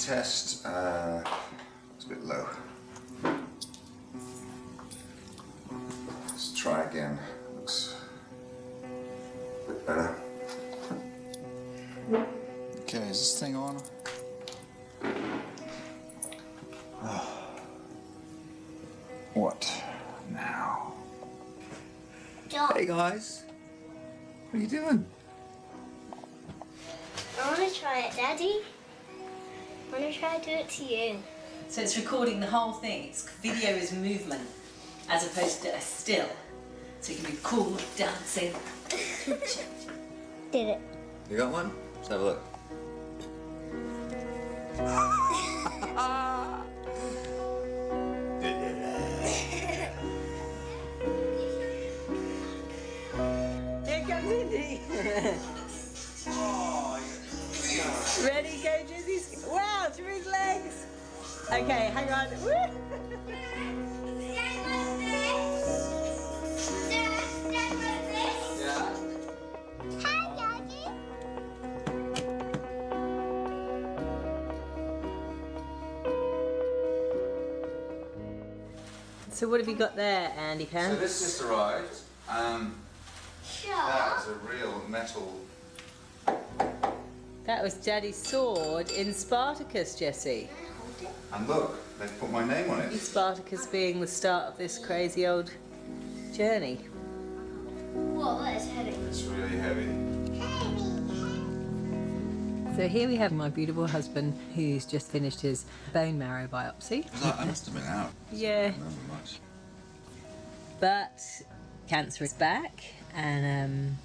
test. It's a bit low. Let's try again. Looks a bit better. Okay, is this thing on? What now? John, Hey guys, what are you doing? I want to try it, Daddy. I want to try to do it to you. So it's recording the whole thing. It's video is movement as opposed to a still. So you can be cool, dancing. Did it. You got one? Let's have a look. Here comes Indy. Ready, go, Jizzy. Wow, through his legs. Okay, hang on. Woo. Yeah. Hi, Daddy. So what have you got there, Andy So Pan? this just arrived. That is a real metal. That was Daddy's sword in Spartacus, Jesse. And look, they've put my name on it. Spartacus being the start of this crazy old journey. Whoa, that is heavy. It's really heavy. So here we have my beautiful husband who's just finished his bone marrow biopsy. I must have been out. Yeah. I don't remember much. But cancer is back, and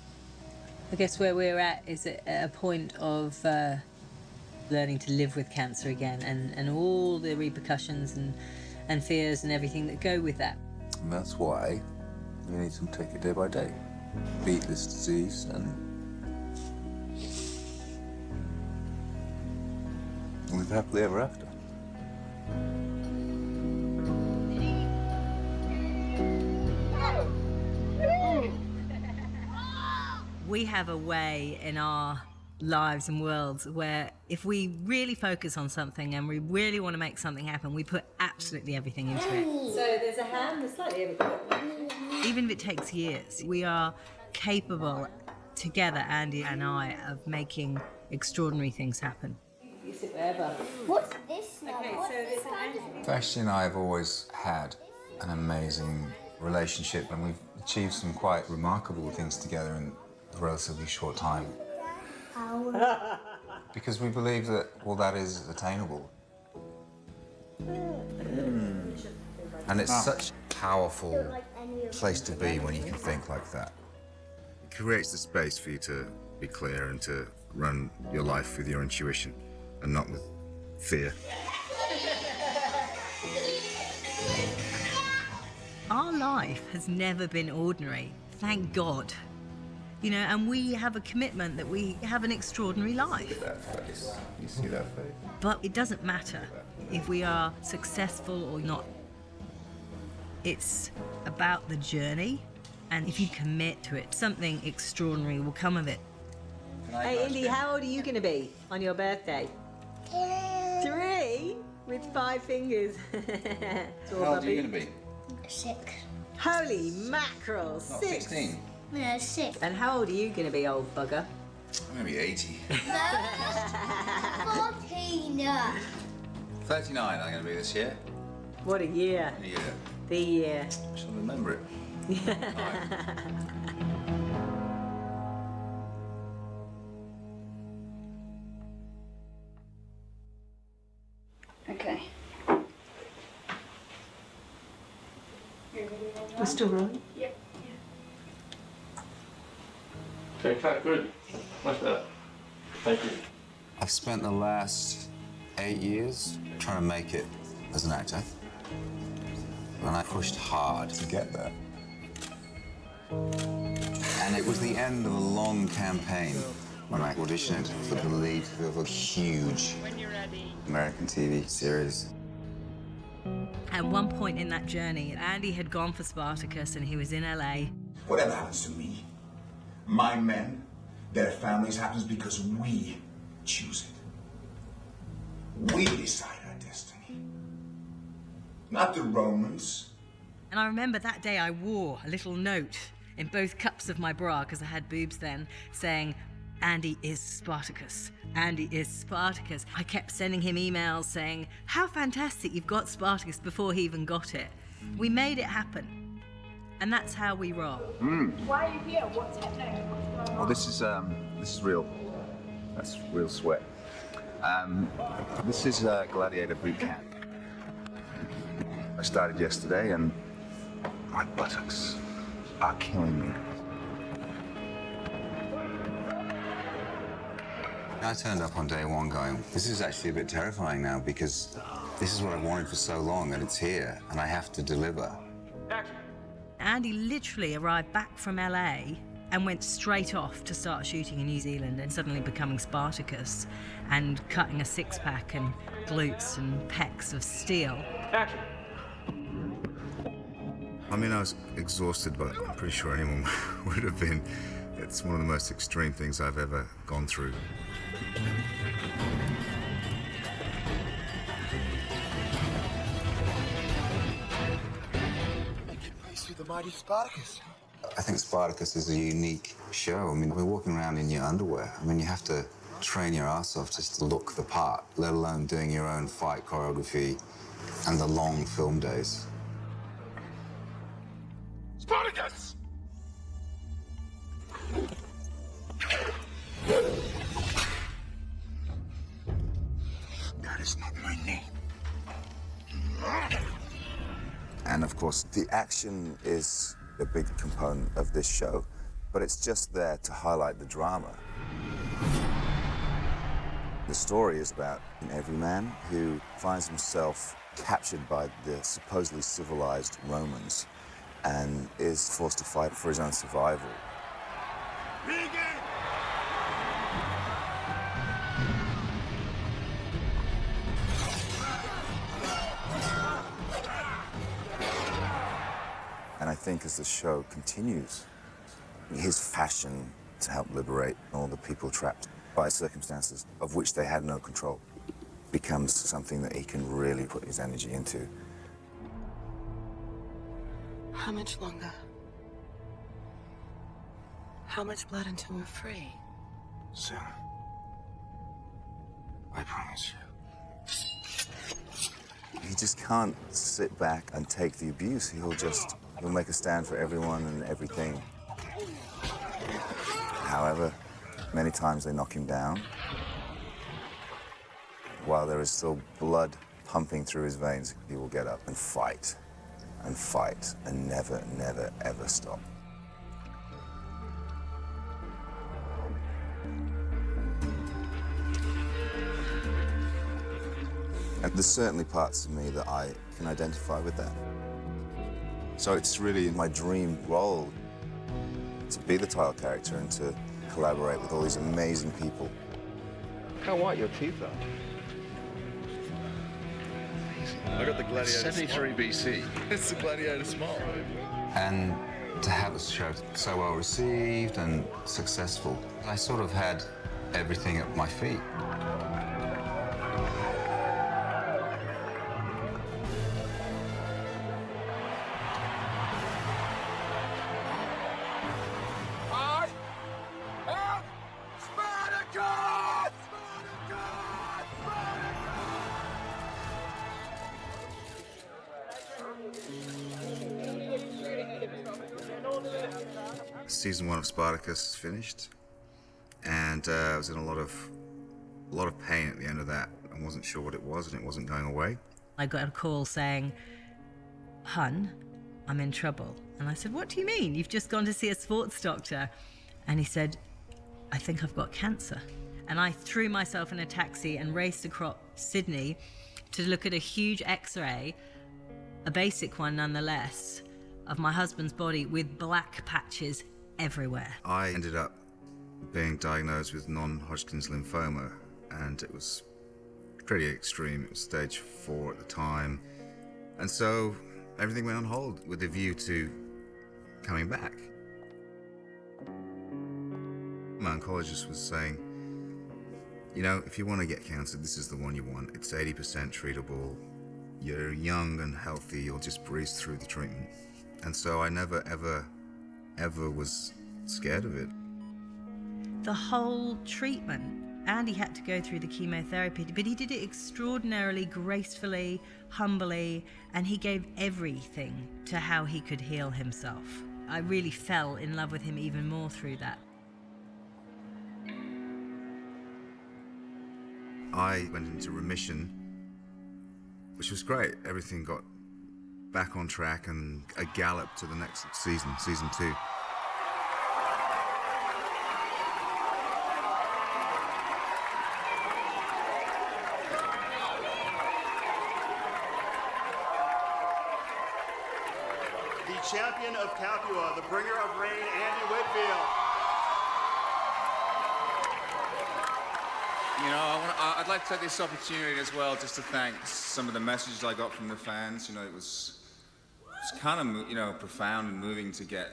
I guess where we're at is at a point of learning to live with cancer again, and all the repercussions and fears and everything that go with that. And that's why we need to take it day by day. Beat this disease and live happily ever after. We have a way in our lives and worlds where if we really focus on something and we really want to make something happen, we put absolutely everything into it. So there's a hand that's slightly overcooked. Even if it takes years, we are capable together, Andy and I, of making extraordinary things happen. You sit wherever. What's this now? Okay, What's so this there's an kind of... Vashti and I have always had an amazing relationship, and we've achieved some quite remarkable things together in a relatively short time. Because we believe that all that is attainable. And it's such a powerful place to be when you can think like that. It creates the space for you to be clear and to run your life with your intuition and not with fear. Our life has never been ordinary, thank God. You know, and we have a commitment that we have an extraordinary life. That face. You see that face? But it doesn't matter if we are successful or not. It's about the journey, and if you commit to it, something extraordinary will come of it. Hey, Indy, how old are you going to be on your birthday? 3? With 5 fingers. How old are you going to be? 6. Holy mackerel, Not 6. 16. No, 6. And how old are you going to be, old bugger? I'm going to be 80. 14. 39 I'm going to be this year. What a year. Yeah. The year. I shall remember it. Okay. We're still rolling. Okay, cut, good. Much better. Thank you. I've spent the last 8 years trying to make it as an actor. And I pushed hard to get there. And it was the end of a long campaign when I auditioned for the lead of a huge American TV series. At one point in that journey, Andy had gone for Spartacus and he was in LA. Whatever happens to me, my men, their families, happens because we choose We decide our destiny. Not the Romans. And I remember that day I wore a little note in both cups of my bra, because I had boobs then, saying, Andy is Spartacus. Andy is Spartacus. I kept sending him emails saying, how fantastic, you've got Spartacus, before he even got it. We made it happen. And that's how we roll. Why are you here? What's happening? What's going on? Oh, this is real. That's real sweat. This is Gladiator Boot Camp. I started yesterday and my buttocks are killing me. I turned up on day one going, this is actually a bit terrifying now because this is what I've wanted for so long and it's here and I have to deliver. Andy literally arrived back from LA and went straight off to start shooting in New Zealand and suddenly becoming Spartacus and cutting a six-pack and glutes and pecs of steel. Action. I mean, I was exhausted, but I'm pretty sure anyone would have been. It's one of the most extreme things I've ever gone through. The mighty Spartacus. I think Spartacus is a unique show. I mean, we're walking around in your underwear. I mean, you have to train your ass off just to look the part, let alone doing your own fight choreography and the long film days. Spartacus! That is not my name. And of course, the action is a big component of this show, but it's just there to highlight the drama. The story is about an everyman who finds himself captured by the supposedly civilized Romans and is forced to fight for his own survival. And I think as the show continues, his passion to help liberate all the people trapped by circumstances of which they had no control becomes something that he can really put his energy into. How much longer? How much blood until we're free? Soon. I promise you. He just can't sit back and take the abuse. He'll make a stand for everyone and everything. However, many times they knock him down. While there is still blood pumping through his veins, he will get up and fight and never, never, ever stop. And there's certainly parts of me that I can identify with that. So it's really my dream role to be the title character and to collaborate with all these amazing people. How white your teeth are. I got the Gladiator 73 BC. It's the Gladiator smile. And to have a show so well received and successful, I sort of had everything at my feet. Season 1 of Spartacus finished, and I was in a lot of pain at the end of that. I wasn't sure what it was, and it wasn't going away. I got a call saying, "Hun, I'm in trouble." And I said, "What do you mean? You've just gone to see a sports doctor." And he said, "I think I've got cancer." And I threw myself in a taxi and raced across Sydney to look at a huge X-ray, a basic one nonetheless, of my husband's body with black patches everywhere. I ended up being diagnosed with non-Hodgkin's lymphoma, and it was pretty extreme. It was stage 4 at the time. And so everything went on hold with a view to coming back. My oncologist was saying, You know, if you want to get cancer, this is the one you want. It's 80% treatable. You're young and healthy, you'll just breeze through the treatment. And so I never, ever was scared of it. The whole treatment, Andy had to go through the chemotherapy, but he did it extraordinarily gracefully, humbly, and he gave everything to how he could heal himself. I really fell in love with him even more through that. I went into remission, which was great. Everything got back on track and a gallop to the next season, season 2. The champion of Capua, the bringer of rain, Andy Whitfield. You know, I'd like to take this opportunity as well just to thank some of the messages I got from the fans. You know, it was kind of, you know, profound and moving to get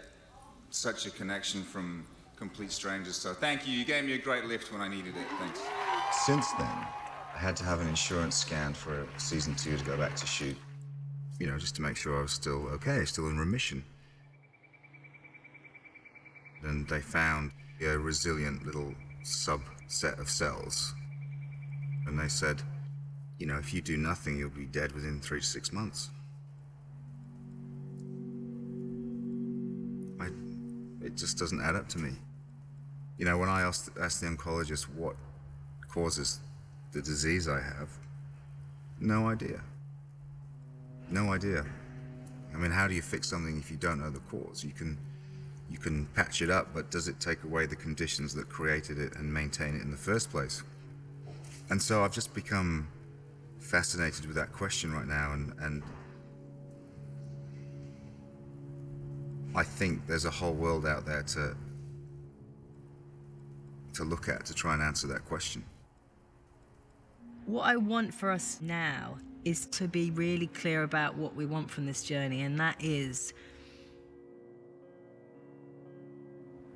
such a connection from complete strangers. So thank you. You gave me a great lift when I needed it. Thanks. Since then, I had to have an insurance scan for season 2 to go back to shoot. You know, just to make sure I was still okay, still in remission. And they found a resilient little subset of cells. And they said, you know, if you do nothing, you'll be dead within 3 to 6 months. It just doesn't add up to me. You know, when I asked the oncologist what causes the disease I have, no idea. No idea. I mean, how do you fix something if you don't know the cause? You can patch it up, but does it take away the conditions that created it and maintain it in the first place? And so I've just become fascinated with that question right now, and I think there's a whole world out there to look at to try and answer that question. What I want for us now is to be really clear about what we want from this journey, and that is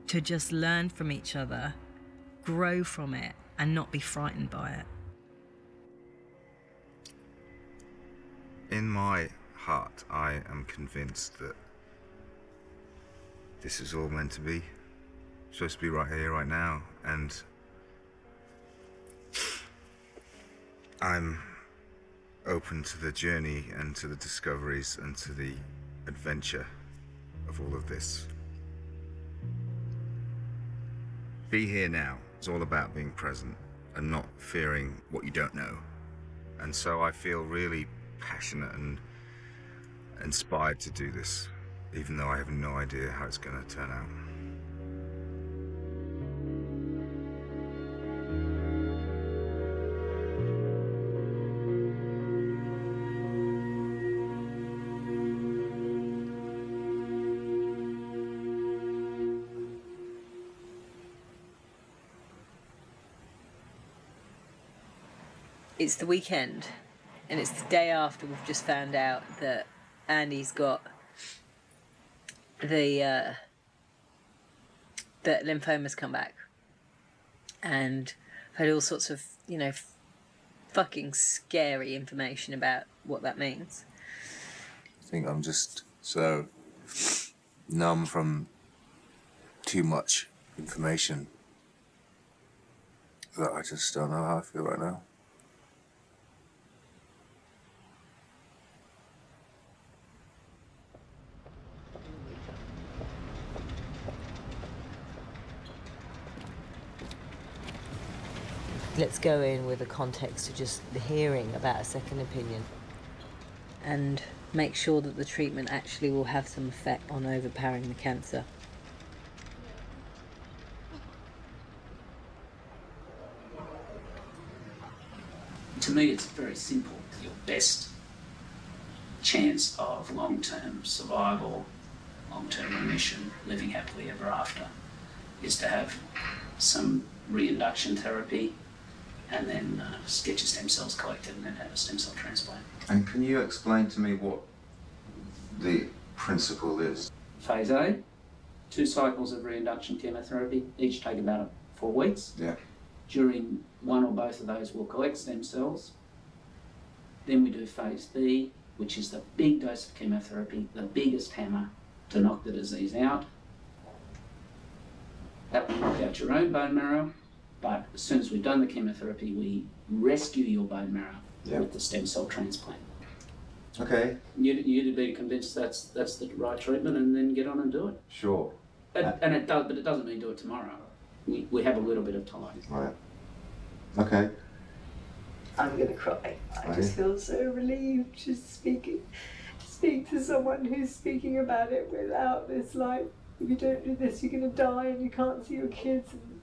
to just learn from each other, grow from it, and not be frightened by it. In my heart, I am convinced that this is all meant to be. It's supposed to be right here, right now, and I'm open to the journey and to the discoveries and to the adventure of all of this. Be here now. It's all about being present and not fearing what you don't know. And so I feel really passionate and inspired to do this, even though I have no idea how it's going to turn out. It's the weekend, and it's the day after we've just found out that Andy's got that lymphoma's come back, and I've heard all sorts of, you know, fucking scary information about what that means. I think I'm just so numb from too much information that I just don't know how I feel right now. Let's go in with a context to just hearing about a second opinion and make sure that the treatment actually will have some effect on overpowering the cancer. To me, it's very simple. Your best chance of long-term survival, long-term remission, living happily ever after, is to have some reinduction therapy and then get your stem cells collected and then have a stem cell transplant. And can you explain to me what the principle is? Phase A, 2 cycles of reinduction chemotherapy, each take about 4 weeks. Yeah. During one or both of those, we'll collect stem cells. Then we do phase B, which is the big dose of chemotherapy, the biggest hammer to knock the disease out. That will knock out your own bone marrow, but as soon as we've done the chemotherapy, we rescue your bone marrow with the stem cell transplant. Okay. You'd be convinced that's the right treatment, and then get on and do it. Sure. But it doesn't mean do it tomorrow. We have a little bit of time. Right. Okay. I'm gonna cry. I just feel so relieved just speak to someone who's speaking about it without this, like, if you don't do this, you're gonna die and you can't see your kids. And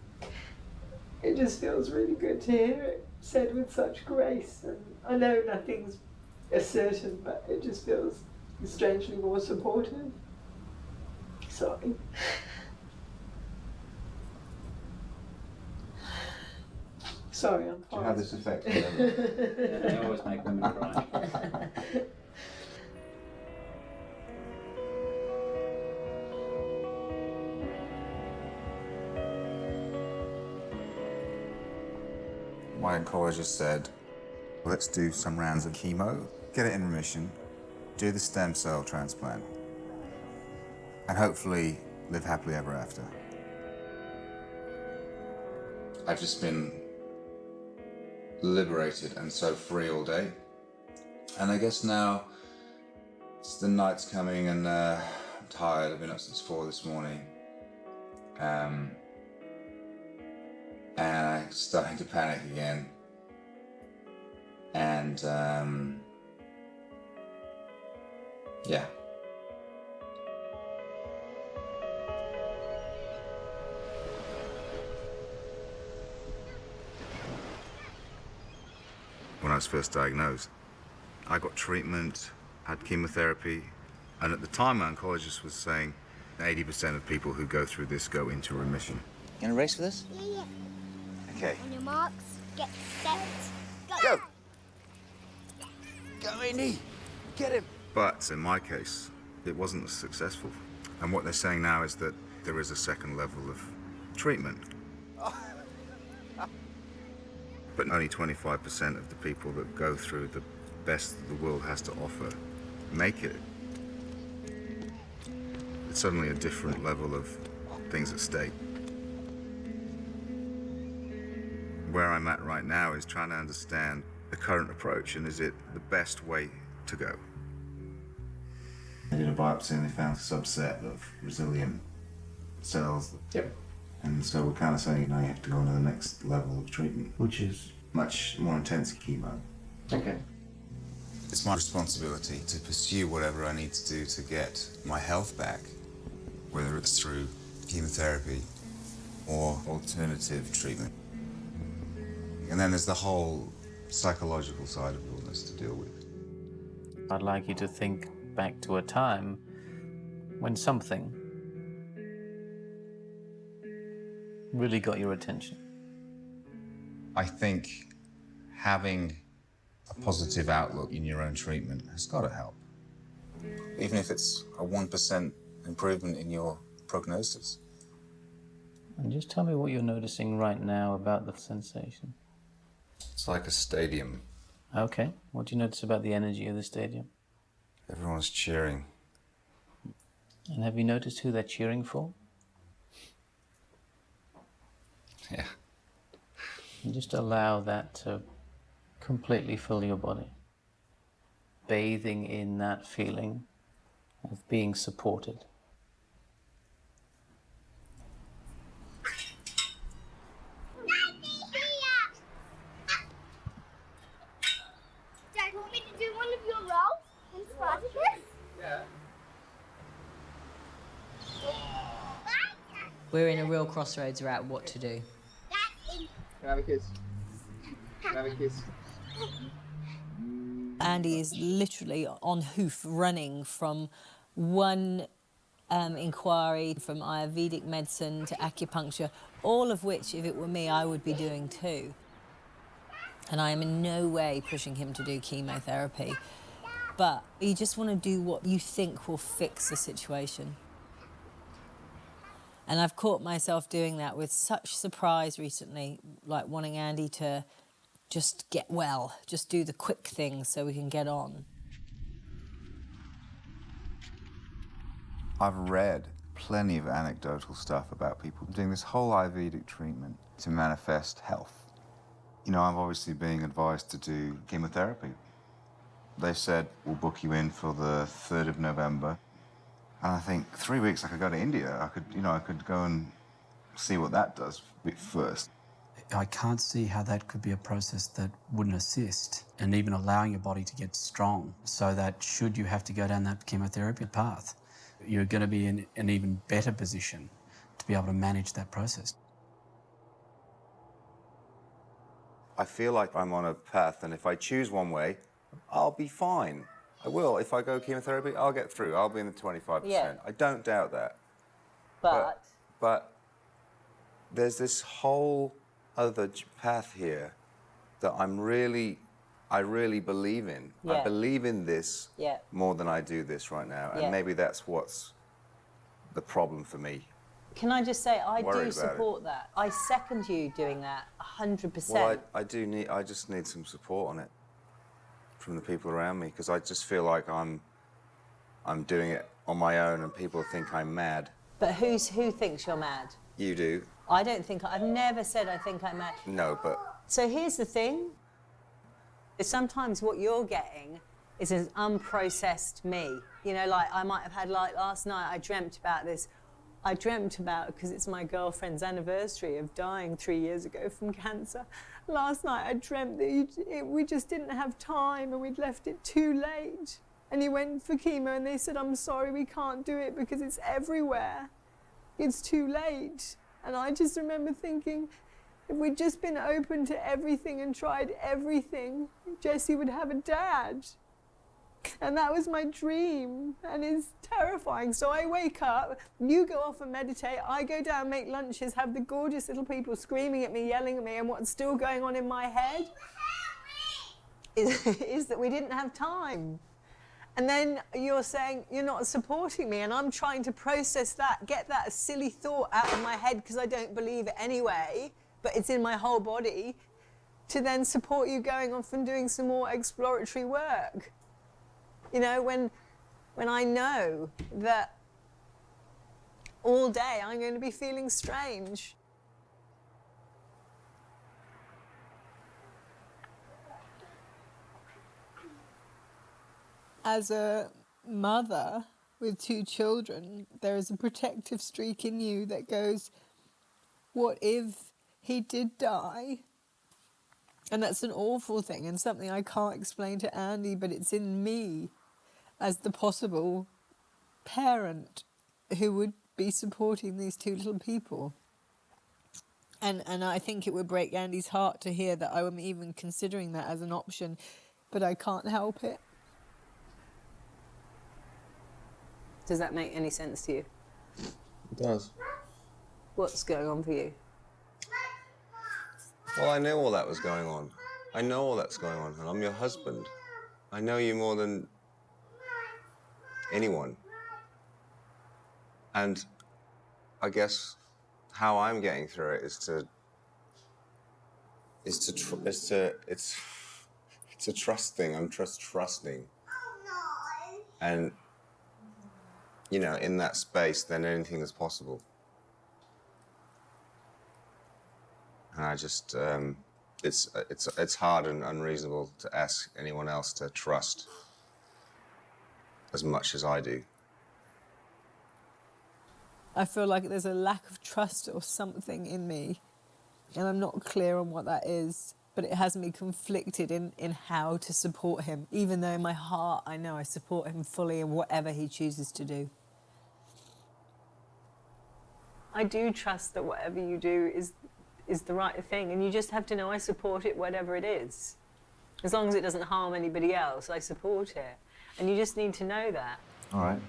it just feels really good to hear it said with such grace. And I know nothing's certain, but it just feels strangely more supportive. Sorry. Sorry, I'm fine. Do you have this effect? They always make women cry. My oncologist said, let's do some rounds of chemo, get it in remission, do the stem cell transplant, and hopefully live happily ever after. I've just been liberated and so free all day. And I guess now the night's coming and I'm tired. I've been up since 4 this morning. And I'm starting to panic again. And yeah. When I was first diagnosed, I got treatment, had chemotherapy, and at the time my oncologist was saying 80% of people who go through this go into remission. You gonna race for this? Yeah. Okay. On your marks, get set, Go! Go, Indy! Get him! But in my case, it wasn't as successful. And what they're saying now is that there is a second level of treatment. But only 25% of the people that go through the best the world has to offer make it. It's suddenly a different level of things at stake. Where I'm at right now is trying to understand the current approach, and is it the best way to go? They did a biopsy and they found a subset of resilient cells. Yep. And so we're kind of saying, now you have to go on to the next level of treatment, which is much more intense chemo. Okay. It's my responsibility to pursue whatever I need to do to get my health back, whether it's through chemotherapy or alternative treatment. And then there's the whole psychological side of illness to deal with. I'd like you to think back to a time when something really got your attention. I think having a positive outlook in your own treatment has got to help. Even if it's a 1% improvement in your prognosis. And just tell me what you're noticing right now about the sensation. It's like a stadium. Okay. What do you notice about the energy of the stadium? Everyone's cheering. And have you noticed who they're cheering for? Yeah. And just allow that to completely fill your body. Bathing in that feeling of being supported. Dad, want me to do one of your roles in Spartacus? Yeah. We're in a real crossroads about what to do. Can I have a kiss? Can I have a kiss? Andy is literally on hoof running from one inquiry, from Ayurvedic medicine to acupuncture, all of which, if it were me, I would be doing too. And I am in no way pushing him to do chemotherapy. But you just want to do what you think will fix the situation. And I've caught myself doing that with such surprise recently, like wanting Andy to just get well, just do the quick things so we can get on. I've read plenty of anecdotal stuff about people doing this whole Ayurvedic treatment to manifest health. You know, I'm obviously being advised to do chemotherapy. They said, we'll book you in for the 3rd of November. And I think 3 weeks I could go to India. I could go and see what that does first. I can't see how that could be a process that wouldn't assist, and even allowing your body to get strong so that should you have to go down that chemotherapy path, you're going to be in an even better position to be able to manage that process. I feel like I'm on a path, and if I choose one way, I'll be fine. I will. If I go chemotherapy, I'll get through. I'll be in the 25%. Yeah. I don't doubt that. But there's this whole other path here that I really believe in. Yeah. I believe in this Yeah. more than I do this right now. And Yeah. maybe that's what's the problem for me. can I just say, I Worried do about it. support that. I second you doing that 100%. Well, I just need some support on it from the people around me, because I just feel like I'm doing it on my own and people think I'm mad. But who thinks you're mad? You do. I don't think, I've never said I think I'm mad. No, but So here's the thing. Sometimes what you're getting is an unprocessed me. You know, like I might have had, like last night, I dreamt about this. I dreamt about, because it's my girlfriend's anniversary of dying 3 years ago from cancer. Last night I dreamt that we just didn't have time and we'd left it too late. And he went for chemo and they said, I'm sorry, we can't do it because it's everywhere. It's too late. And I just remember thinking, if we'd just been open to everything and tried everything, Jesse would have a dad. And that was my dream, and it's terrifying. So I wake up, you go off and meditate, I go down, make lunches, have the gorgeous little people screaming at me, yelling at me, and what's still going on in my head is that we didn't have time. And then you're saying you're not supporting me, and I'm trying to process that, get that silly thought out of my head because I don't believe it anyway, but it's in my whole body, to then support you going off and doing some more exploratory work. You know, when I know that all day I'm going to be feeling strange. As a mother with 2 children, there is a protective streak in you that goes, what if he did die? And that's an awful thing and something I can't explain to Andy, but it's in me as the possible parent who would be supporting these 2 little people. And I think it would break Andy's heart to hear that I'm even considering that as an option, but I can't help it. Does that make any sense to you? It does. What's going on for you? well, I knew all that was going on. I know all that's going on, and I'm your husband. I know you more than anyone. And I guess how I'm getting through it is it's a trust thing. I'm trusting. And you know, in that space, then anything is possible. And I just, it's hard and unreasonable to ask anyone else to trust as much as I do. I feel like there's a lack of trust or something in me, and I'm not clear on what that is, but it has me conflicted in how to support him, even though in my heart I know I support him fully in whatever he chooses to do. I do trust that whatever you do is the right thing, and you just have to know I support it, whatever it is. As long as it doesn't harm anybody else, I support it. And you just need to know that. All right.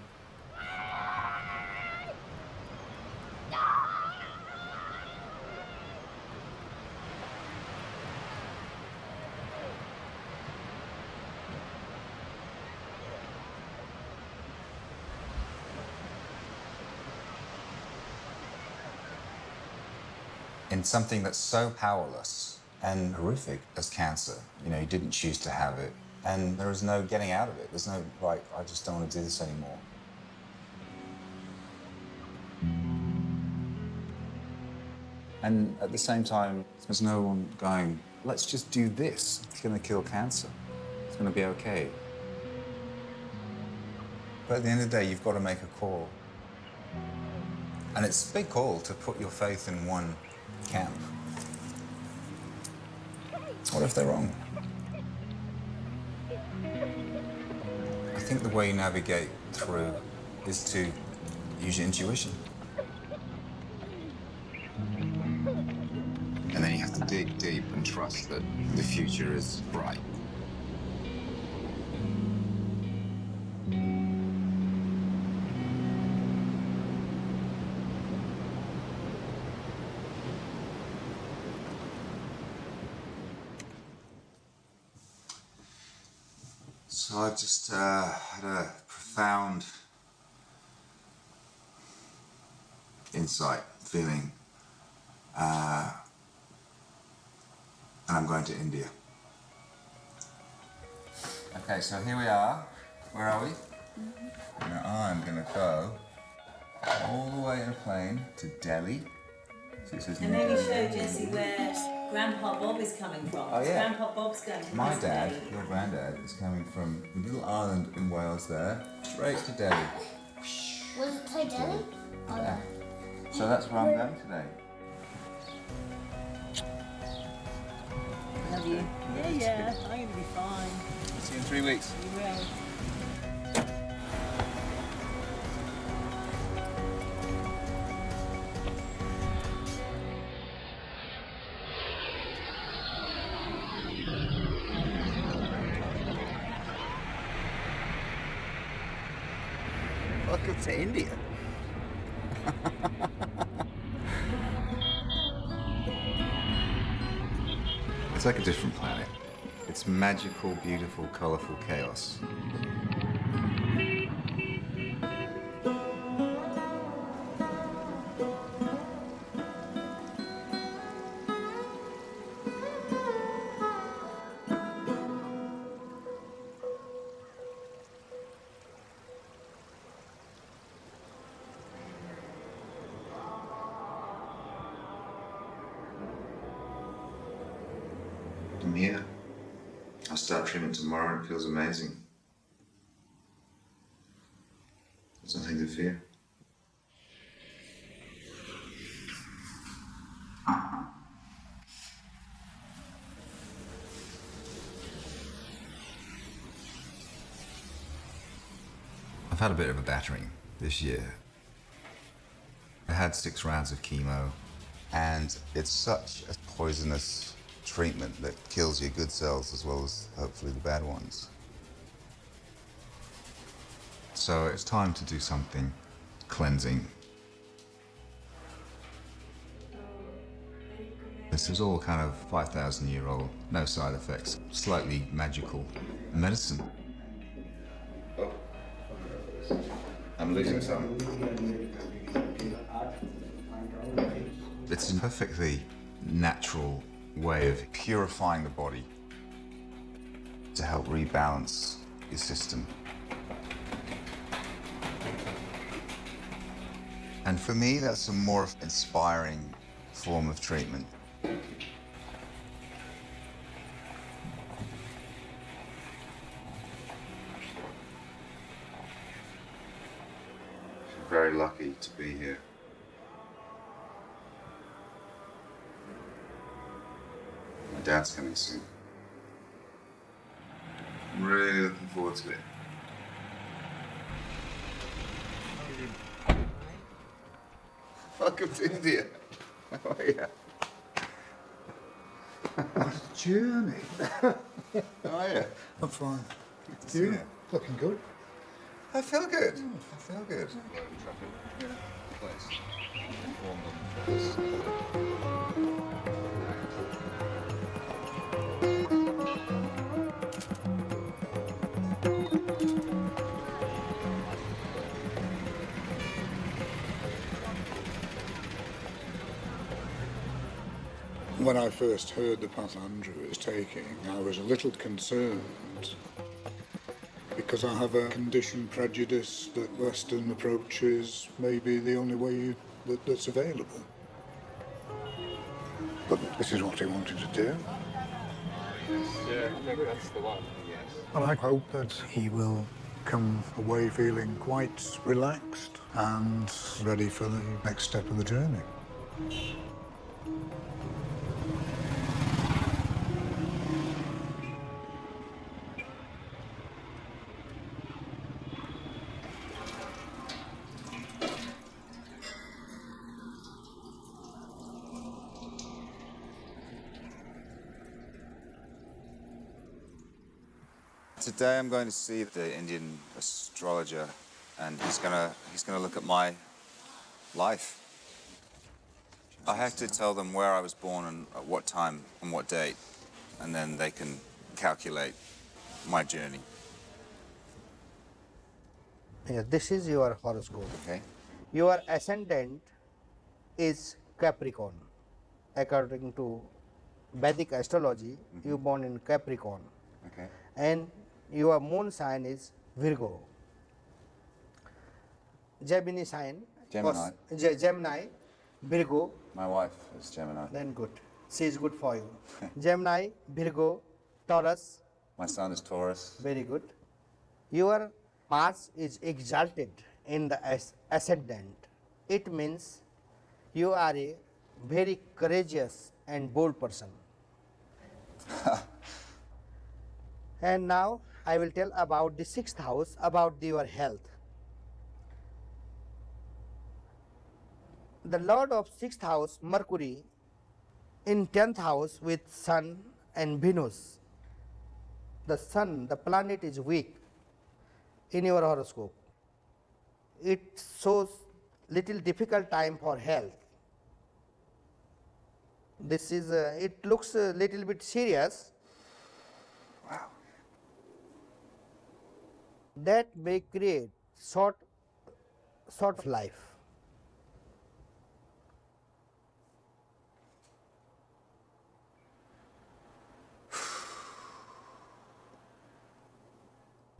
in something that's so powerless and horrific as cancer. You know, you didn't choose to have it, and there is no getting out of it. There's no, right, I just don't want to do this anymore. And at the same time, there's no one going, let's just do this. It's going to kill cancer. It's going to be okay. But at the end of the day, you've got to make a call. And it's a big call to put your faith in one camp. What if they're wrong? I think the way you navigate through is to use your intuition. And then you have to dig deep and trust that the future is bright. So I just had a profound insight, feeling, and I'm going to India. Okay, so here we are. Where are we? Now I'm going to go all the way in a plane to Delhi. So it says And maybe show Jesse where Grandpa Bob is coming from. Oh, yeah. Grandpa Bob's going to My visit dad, Delhi. your granddad, is coming from a little island in Wales there, straight to Delhi. Was it to Delhi? Oh, Yeah. So that's where I'm going today. Love you. Yeah, I'm going to be fine. See you in 3 weeks. You will. Welcome to India. It's like a different planet. It's magical, beautiful, colorful chaos. I'm here. I'll start treatment tomorrow and it feels amazing. There's nothing to fear. I've had a bit of a battering this year. I had 6 rounds of chemo, and it's such a poisonous treatment that kills your good cells as well as hopefully the bad ones. So it's time to do something cleansing. This is all kind of 5,000-year-old, no side effects, slightly magical medicine. Oh, I'm losing some. It's a perfectly natural way of purifying the body to help rebalance your system. And for me, that's a more inspiring form of treatment. I'm very lucky to be here. My dad's coming soon. I'm really looking forward to it. Welcome to India. How are you? What a journey. How are you? I'm fine. Good to see you. Looking good. I feel good. I feel good. Place. Inform them. When I first heard the path Andrew is taking, I was a little concerned because I have a conditioned prejudice that Western approaches may be the only way that's available. But this is what he wanted to do. Yeah, maybe that's the one. Yes. And I hope that he will come away feeling quite relaxed and ready for the next step of the journey. Today I'm going to see the Indian astrologer, and he's gonna look at my life. I have to tell them where I was born and at what time and what date, and then they can calculate my journey. Yeah, this is your horoscope. Okay. Your ascendant is Capricorn. According to Vedic astrology, you born in Capricorn. Okay. And your moon sign is Virgo. Gemini sign. Gemini. Gemini, Virgo. My wife is Gemini. Then good. She is good for you. Gemini, Virgo, Taurus. My son is Taurus. Very good. Your Mars is exalted in the ascendant. It means you are a very courageous and bold person. And now I will tell about the 6th house, about your health. The Lord of 6th house, Mercury, in 10th house with Sun and Venus. The Sun, the planet, is weak in your horoscope. It shows little difficult time for health. This is, it looks a little bit serious. Wow. That may create short life.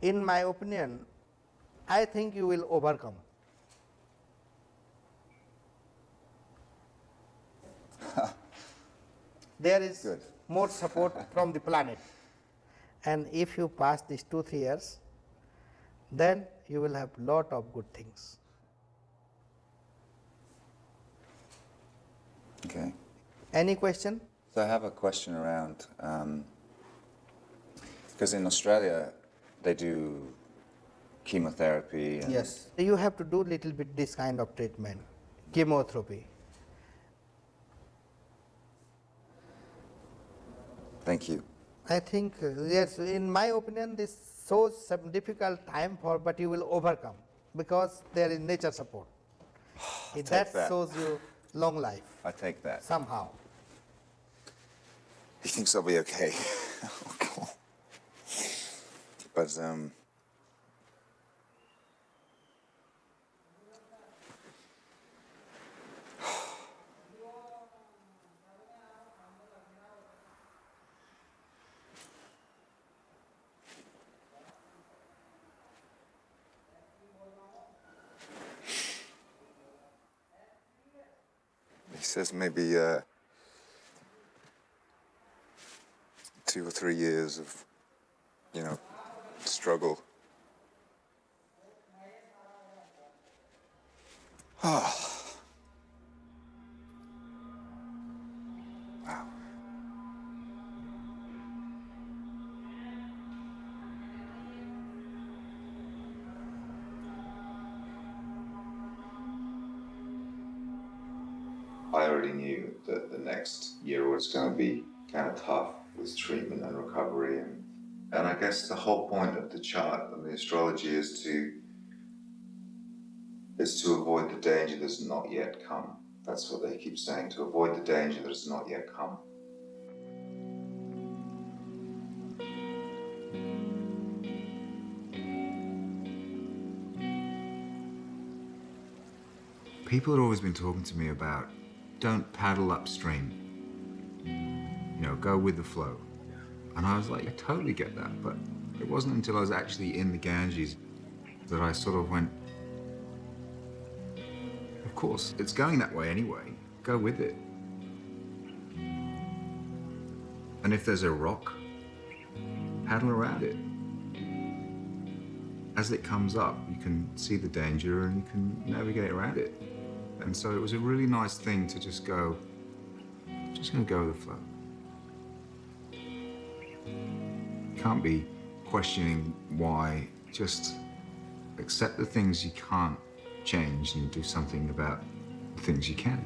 In my opinion, I think you will overcome. There is more support from the planet. And if you pass these 2-3 years, then you will have lot of good things. Okay. Any question? So I have a question around, because in Australia they do chemotherapy. And Yes. You have to do little bit this kind of treatment, chemotherapy. Thank you. I think, yes, in my opinion, this shows some difficult time for, but you will overcome because there is nature support. That shows you long life. I take that. Somehow. He thinks I'll be okay. But he says maybe 2 or 3 years of, struggle. Wow. I already knew that the next year was going to be kind of tough with treatment and recovery, and I guess the whole point of the chart and the astrology is to avoid the danger that's not yet come. That's what they keep saying, to avoid the danger that has not yet come. People had always been talking to me about don't paddle upstream. You know, go with the flow. And I was like, I totally get that. But it wasn't until I was actually in the Ganges that I sort of went, of course, it's going that way anyway. Go with it. And if there's a rock, paddle around it. As it comes up, you can see the danger and you can navigate around it. And so it was a really nice thing to just go, just gonna go with the flow. Can't be questioning why, just accept the things you can't change and do something about the things you can.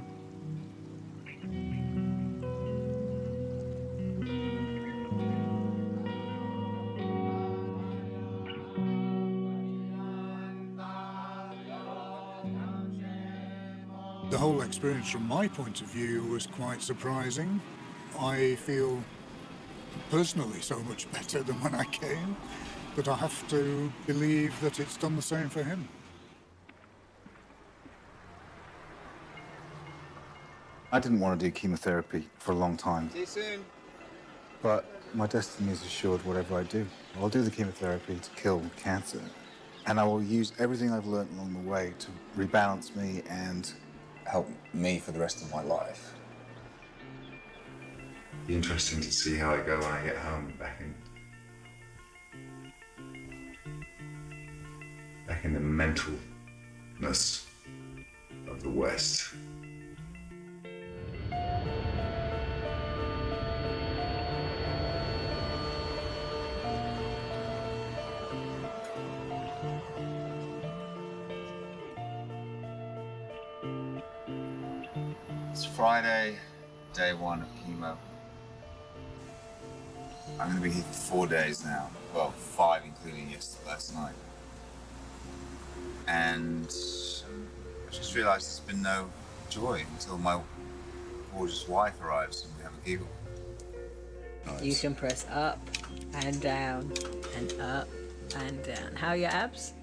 The whole experience from my point of view was quite surprising. I feel personally so much better than when I came, but I have to believe that it's done the same for him. I didn't want to do chemotherapy for a long time. See you soon. But my destiny is assured whatever I do. I'll do the chemotherapy to kill cancer, and I will use everything I've learned along the way to rebalance me and help me for the rest of my life. Be interesting to see how I go when I get home, back in the mentalness of the West. It's Friday, day 1 of chemo. I'm going to be here for 4 days now. Well, 5 including last night. And I just realised there's been no joy until my gorgeous wife arrives and we have a giggle. Nice. You can press up and down and up and down. How are your abs?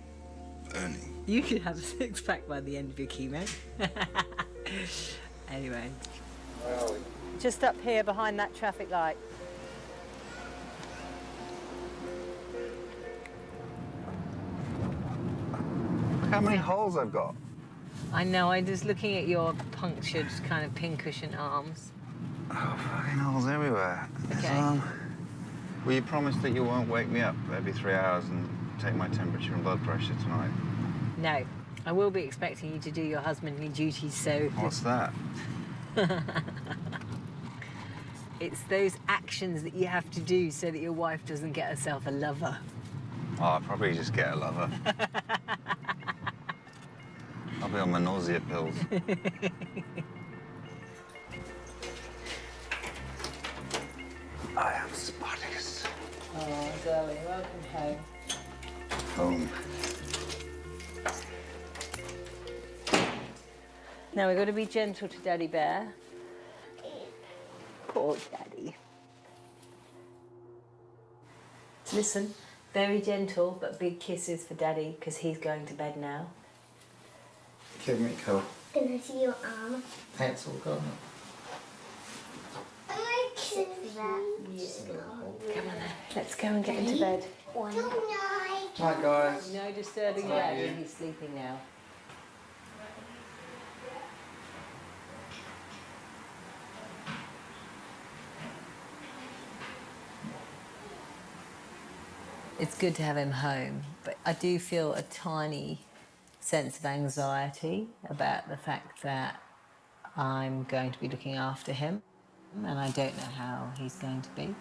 Burning. You could have a six-pack by the end of your chemo. Anyway. Where are we? Just up here behind that traffic light. Look how many holes I've got. I know, I'm just looking at your punctured kind of pincushion arms. Oh, fucking holes everywhere. Okay. Will you promise that you won't wake me up every 3 hours and take my temperature and blood pressure tonight? No, I will be expecting you to do your husbandly duties, so... What's that? It's those actions that you have to do so that your wife doesn't get herself a lover. Oh, I'll probably just get a lover. I'll be on my nausea pills. I am Spartacus. Oh, darling, welcome home. Home. Now we've got to be gentle to Daddy Bear. Poor Daddy. Listen, very gentle, but big kisses for Daddy, because he's going to bed now. Give me a coat. Can I see your arm? That's all gone. I like kisses for that. Come on then, let's go and get into bed. Good night. Hi, guys. No disturbing Daddy, he's sleeping now. It's good to have him home, but I do feel a tiny sense of anxiety about the fact that I'm going to be looking after him, and I don't know how he's going to be.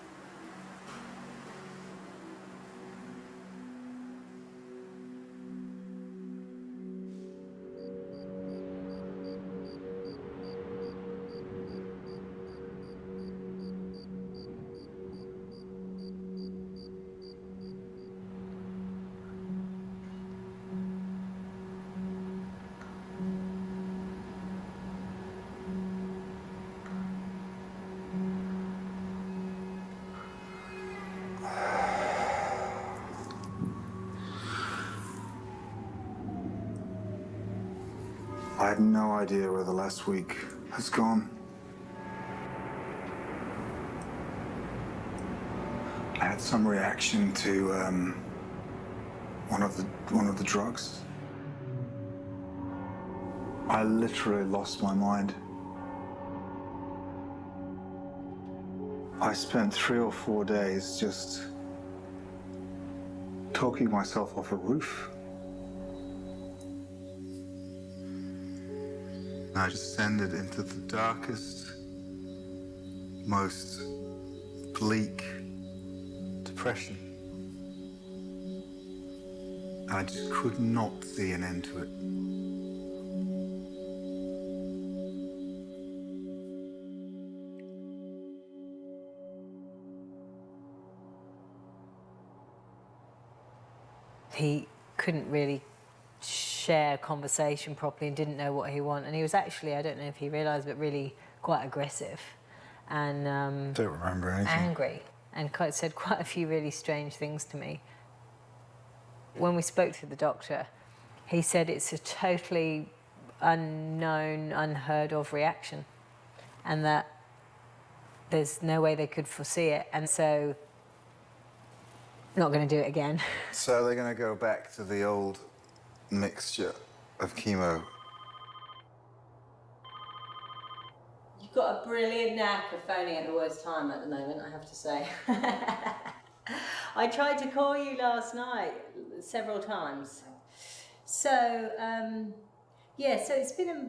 I have no idea where the last week has gone. I had some reaction to one of the drugs. I literally lost my mind. I spent 3 or 4 days just talking myself off a roof. I descended into the darkest, most bleak depression. I just could not see an end to it. He couldn't really share conversation properly and didn't know what he wanted. And he was actually, I don't know if he realised, but really quite aggressive and Don't remember anything. angry, and said quite a few really strange things to me. When we spoke to the doctor, he said it's a totally unknown, unheard of reaction, and that there's no way they could foresee it, and so not going to do it again. So they're going to go back to the old mixture of chemo. You've got a brilliant knack of phoning at the worst time at the moment, I have to say. I tried to call you last night several times. So, yeah, so it's been a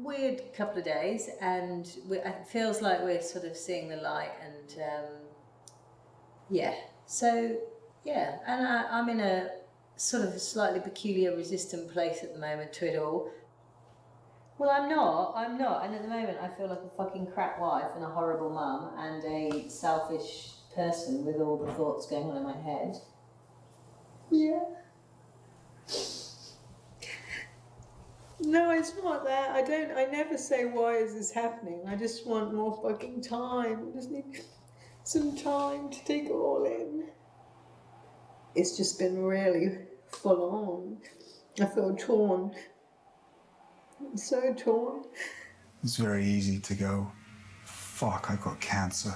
weird couple of days, and it feels like we're sort of seeing the light, and yeah. So, yeah, and I'm in a sort of a slightly peculiar, resistant place at the moment to it all. Well, I'm not, and at the moment I feel like a fucking crap wife and a horrible mum and a selfish person with all the thoughts going on in my head. Yeah. No, it's not that. I never say, why is this happening? I just want more fucking time. I just need some time to take it all in. It's just been really full on. I feel torn. I'm so torn. It's very easy to go, fuck, I've got cancer.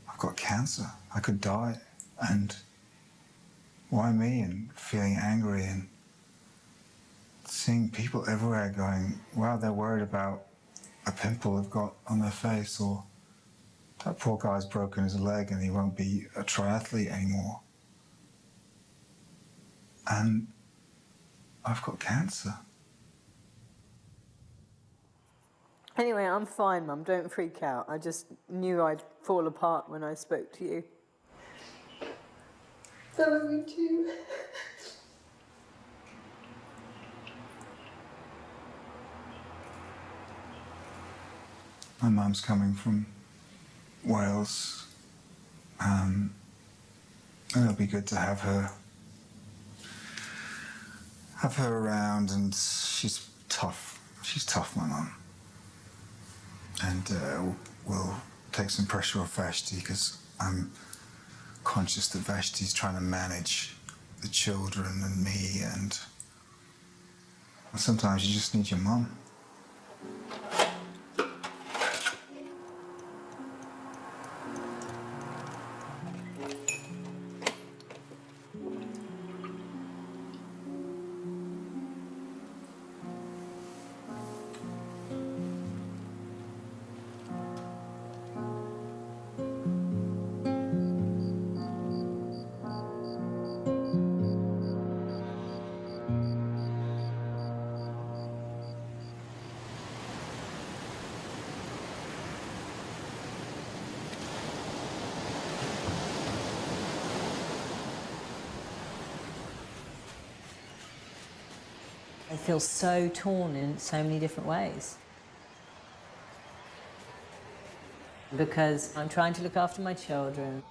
I've got cancer. I could die. And why me? And feeling angry and seeing people everywhere going, wow, they're worried about a pimple they've got on their face, or that poor guy's broken his leg and he won't be a triathlete anymore. And I've got cancer. Anyway, I'm fine, Mum. Don't freak out. I just knew I'd fall apart when I spoke to you. So are we too. My mum's coming from Wales, and it'll be good to have her around, and she's tough. She's tough, my mum. And we'll take some pressure off Vashti, because I'm conscious that Vashti's trying to manage the children and me, and sometimes you just need your mum. I feel so torn in so many different ways. Because I'm trying to look after my children,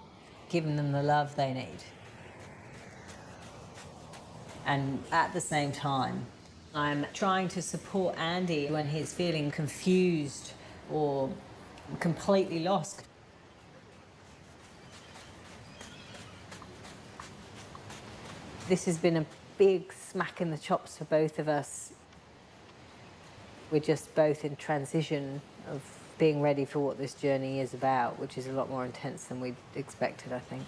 giving them the love they need. And at the same time, I'm trying to support Andy when he's feeling confused or completely lost. This has been a big smack in the chops for both of us. We're just both in transition of being ready for what this journey is about, which is a lot more intense than we expected, I think.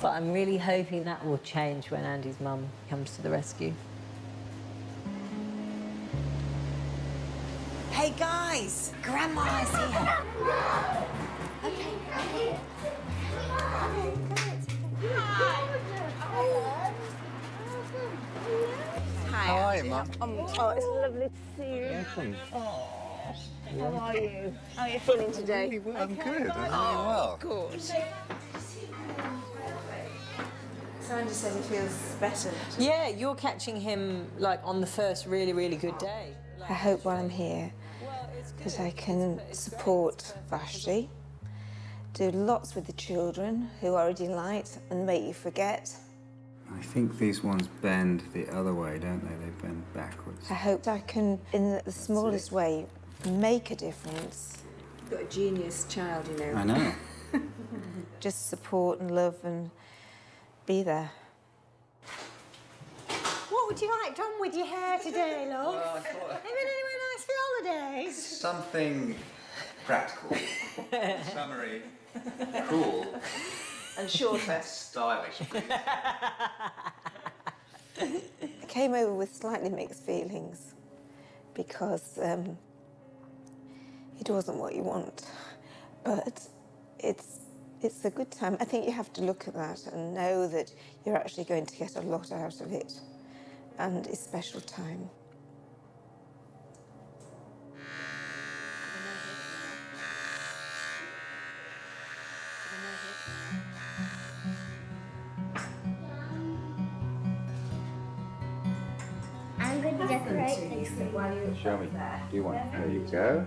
But I'm really hoping that will change when Andy's mum comes to the rescue. Hey guys, Grandma's here. Okay. Hi. How are you, Mum? Oh, it's lovely to see you. Welcome. Oh, how are you? How are you feeling today? I'm good. I'm really Oh, well. good. So Andy says he feels better. Yeah, you're catching him like on the first really, really good day. I hope while I'm here that I can support Vashti, do lots with the children who are a delight and make you forget. I think these ones bend the other way, don't they? They bend backwards. I hope I can, in the smallest way, make a difference. You've got a genius child, you know. I know. Just support and love and be there. What would you like done with your hair today, love? Well, I thought- Have you been anywhere nice for holidays? Something practical, summary, cool, And shorter. stylish. I came over with slightly mixed feelings because it wasn't what you want, but it's a good time. I think you have to look at that and know that you're actually going to get a lot out of it, and it's special time. I'm going to decorate this while you're Show me. Do you want? There you go.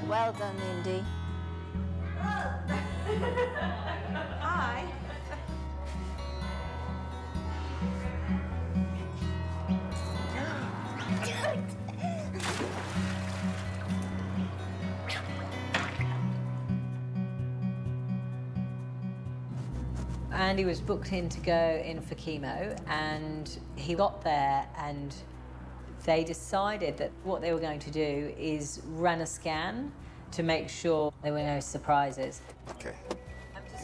Well done, Indy. Hi. Andy was booked in to go in for chemo, and he got there and they decided that what they were going to do is run a scan to make sure there were no surprises. Okay.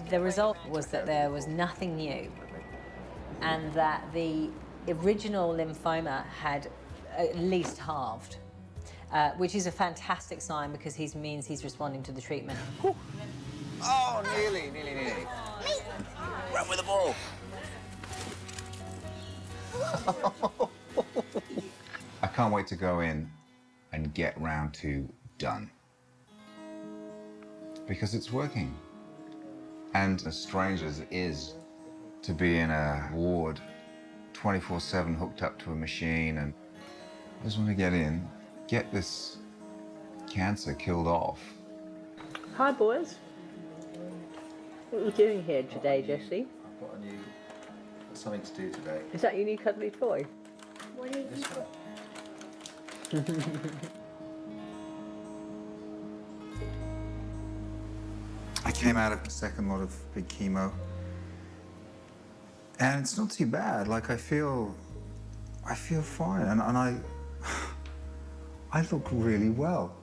The result was that there was nothing new, and that the original lymphoma had at least halved, which is a fantastic sign because he means he's responding to the treatment. Oh, nearly. Run with the ball. I can't wait to go in and get round to done. Because it's working. And as strange as it is to be in a ward 24/7 hooked up to a machine, and I just want to get in, get this cancer killed off. Hi, boys. What are you doing here today, Jesse? I've got something to do today. Is that your new cuddly toy? What did you put? I came out of the second lot of big chemo, and it's not too bad. Like I feel fine, and I look really well.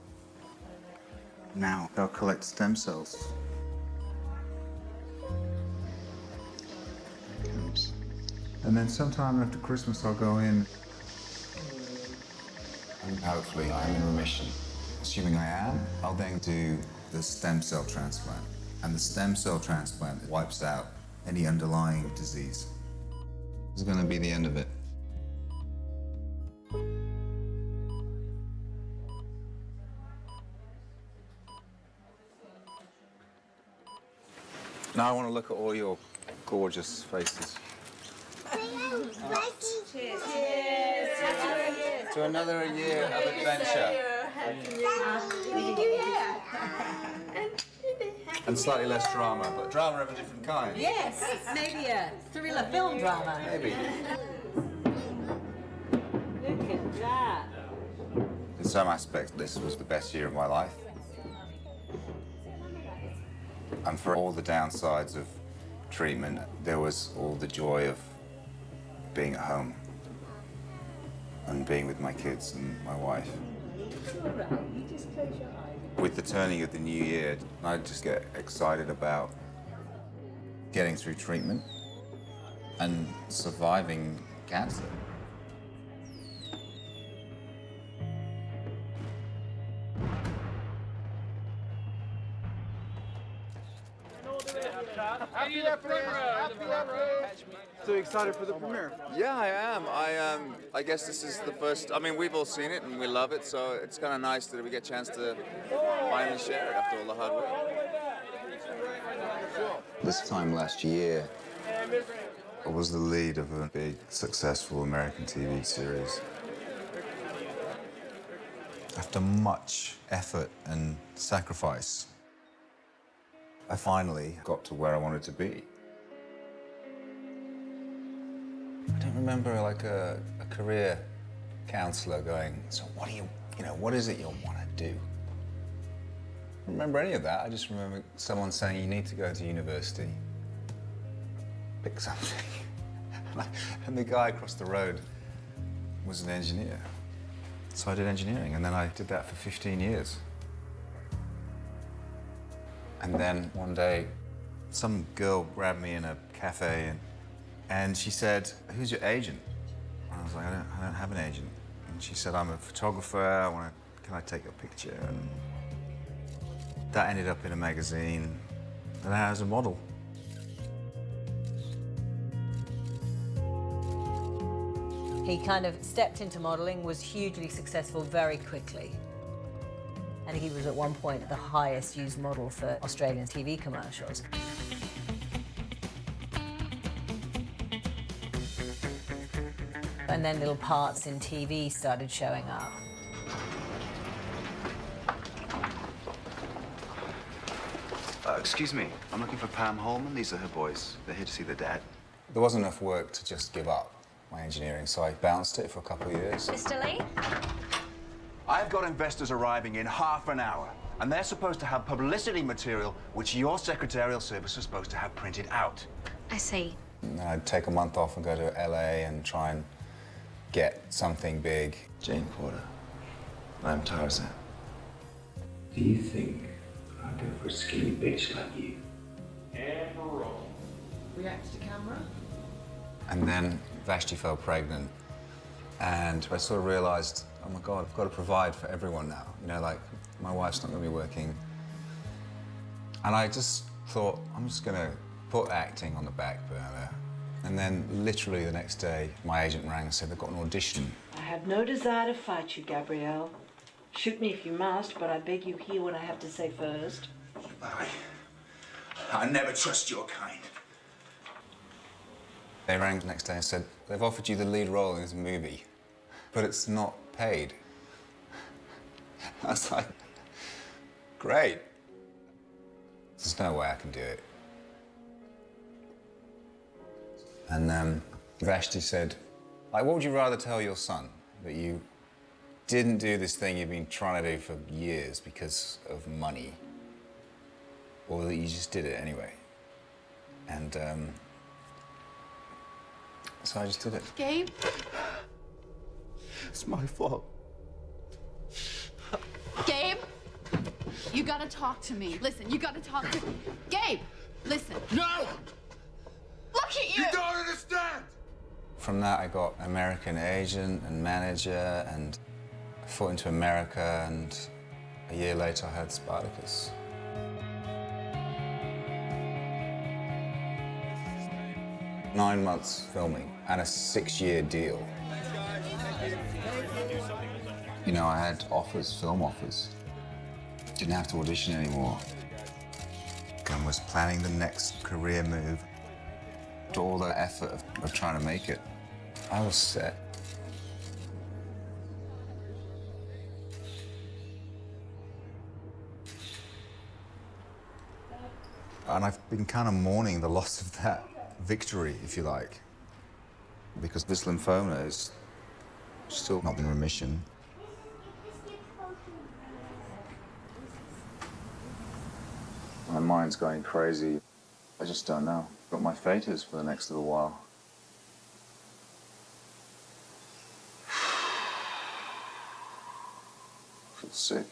Now they'll collect stem cells. And then sometime after Christmas, I'll go in. And hopefully I'm in remission. Assuming I am, I'll then do the stem cell transplant. And the stem cell transplant wipes out any underlying disease. This is going to be the end of it. Now I want to look at all your gorgeous faces. Cheers. To another year of adventure. And slightly less drama, but drama of a different kind. Yes, maybe a thriller film drama. Maybe. Look at that. In some aspects, this was the best year of my life. And for all the downsides of treatment, there was all the joy of being at home and being with my kids and my wife. With the turning of the new year, I just get excited about getting through treatment and surviving cancer. So excited for the premiere? Yeah, I am. I guess this is the first. I mean, we've all seen it and we love it, so it's kind of nice that we get a chance to finally share it after all the hard work. This time last year, I was the lead of a big, successful American TV series. After much effort and sacrifice, I finally got to where I wanted to be. I don't remember like a career counselor going, so what do what is it you want to do? I don't remember any of that. I just remember someone saying, you need to go to university, pick something. And the guy across the road was an engineer. So I did engineering, and then I did that for 15 years. And then one day, some girl grabbed me in a cafe and she said, who's your agent? And I was like, I don't have an agent. And she said, I'm a photographer, can I take a picture? And that ended up in a magazine, and I was a model. He kind of stepped into modelling, was hugely successful very quickly. And he was at one point the highest used model for Australian TV commercials. And then little parts in TV started showing up. Excuse me, I'm looking for Pam Holman. These are her boys. They're here to see their dad. There wasn't enough work to just give up my engineering, so I bounced it for a couple of years. Mr. Lee? I've got investors arriving in half an hour, and they're supposed to have publicity material which your secretarial service is supposed to have printed out. I see. And then I'd take a month off and go to LA and try and get something big. Jane Porter, I'm Tarzan. Do you think I'd go for a skinny bitch like you? And roll. React to camera? And then Vashti fell pregnant, and I sort of realized, oh my God, I've got to provide for everyone now. You know, like, my wife's not going to be working. And I just thought, I'm just going to put acting on the back burner. And then literally the next day, my agent rang and said they've got an audition. I have no desire to fight you, Gabrielle. Shoot me if you must, but I beg you hear what I have to say first. I never trust your kind. They rang the next day and said, they've offered you the lead role in this movie, but it's not paid. I was like, great. There's no way I can do it. And Vashti said, like, what would you rather tell your son? That you didn't do this thing you've been trying to do for years because of money, or that you just did it anyway? And so I just did it. Gabe? It's my fault. Gabe? You gotta talk to me. Listen, you gotta talk to me. Gabe, listen. No! Look at you! You don't understand! From that, I got an American agent and manager, and I flew into America, and a year later, I had Spartacus. Nine months filming and a 6-year deal. You know, I had offers, film offers. Didn't have to audition anymore. And was planning the next career move. To all the effort of trying to make it, I was set. And I've been kind of mourning the loss of that victory, if you like, because this lymphoma is still not in remission. My mind's going crazy. I just don't know. what my fate is for the next little while. I feel sick.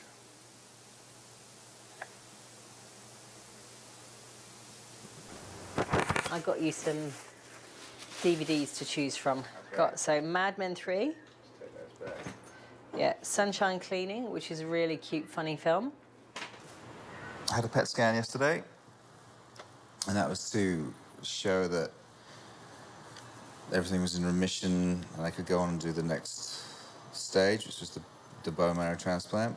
I got you some DVDs to choose from. Okay. So Mad Men 3. Yeah, Sunshine Cleaning, which is a really cute, funny film. I had a PET scan yesterday, and that was to show that everything was in remission and I could go on and do the next stage, which was the bone marrow transplant.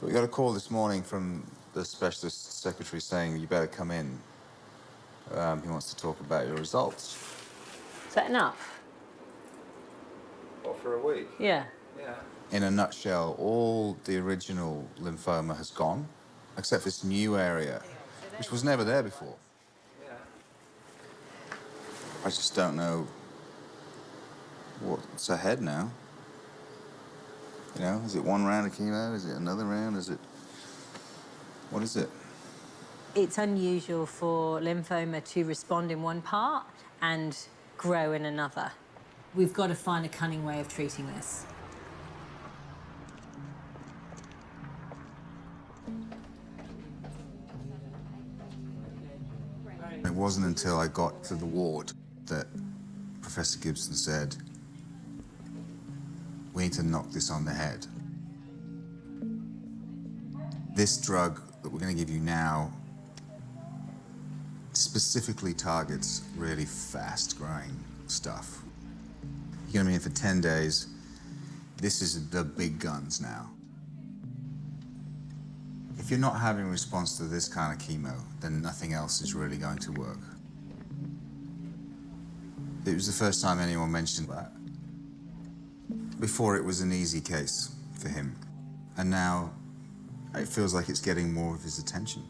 But we got a call this morning from the specialist secretary saying, you better come in. He wants to talk about your results. Is that enough? Well, for a week? Yeah. Yeah. In a nutshell, all the original lymphoma has gone, except this new area, which was never there before. I just don't know what's ahead now. You know, is it one round of chemo? Is it another round? What is it? It's unusual for lymphoma to respond in one part and grow in another. We've got to find a cunning way of treating this. It wasn't until I got to the ward that Professor Gibson said, we need to knock this on the head. This drug that we're going to give you now specifically targets really fast-growing stuff. You're going to be in for 10 days. This is the big guns now. If you're not having a response to this kind of chemo, then nothing else is really going to work. It was the first time anyone mentioned that. Before, it was an easy case for him. And now, it feels like it's getting more of his attention.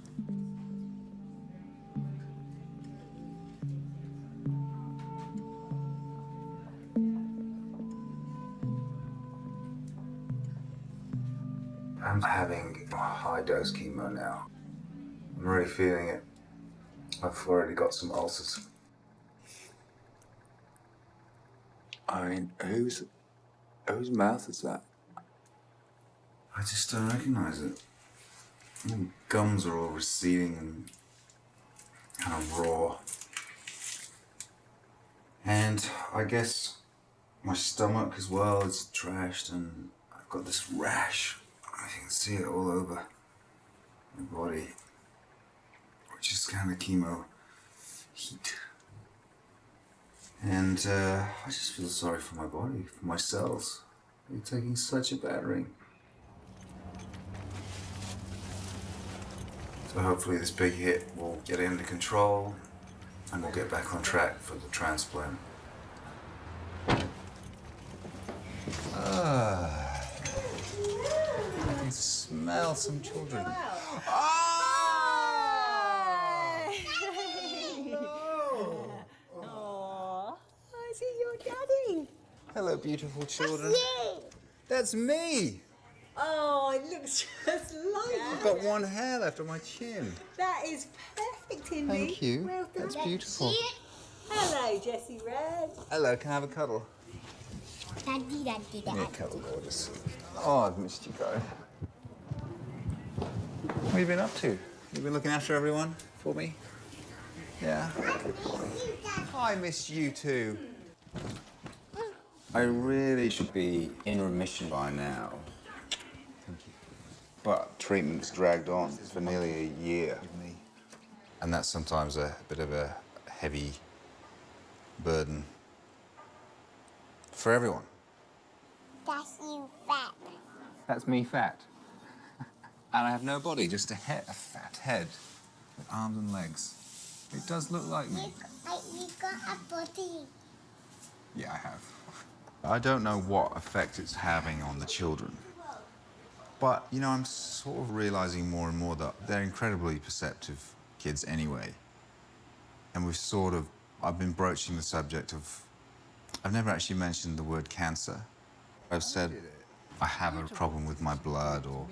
I'm having high-dose chemo now. I'm really feeling it. I've already got some ulcers. I mean, whose mouth is that? I just don't recognize it. My gums are all receding and kind of raw. And I guess my stomach as well is trashed, and I've got this rash. I can see it all over my body, which is kind of chemo heat. And I just feel sorry for my body, for my cells. They're taking such a battering. So hopefully this big hit will get it under control and we'll get back on track for the transplant. I can smell some children. Is it your daddy? Hello, beautiful children. That's me! Oh, it looks just like you. I've got one hair left on my chin. That is perfect, Indy. Thank you. Well done. That's beautiful. Hello, Jessie Red. Hello, can I have a cuddle? Daddy, daddy, Give daddy. me a cuddle, gorgeous. Oh, I've missed you guys. What have you been up to? You been looking after everyone for me? Yeah? I miss you too. I really should be in remission by now. Thank you. But treatment's dragged on for nearly a year. And that's sometimes a bit of a heavy burden for everyone. That's you fat. That's me fat. And I have no body, just a fat head with arms and legs. It does look like me. You got a body. Yeah, I have. I don't know what effect it's having on the children. But, you know, I'm sort of realizing more and more that they're incredibly perceptive kids anyway. And I've been broaching the subject of, I've never actually mentioned the word cancer. I've said I have a problem with my blood, or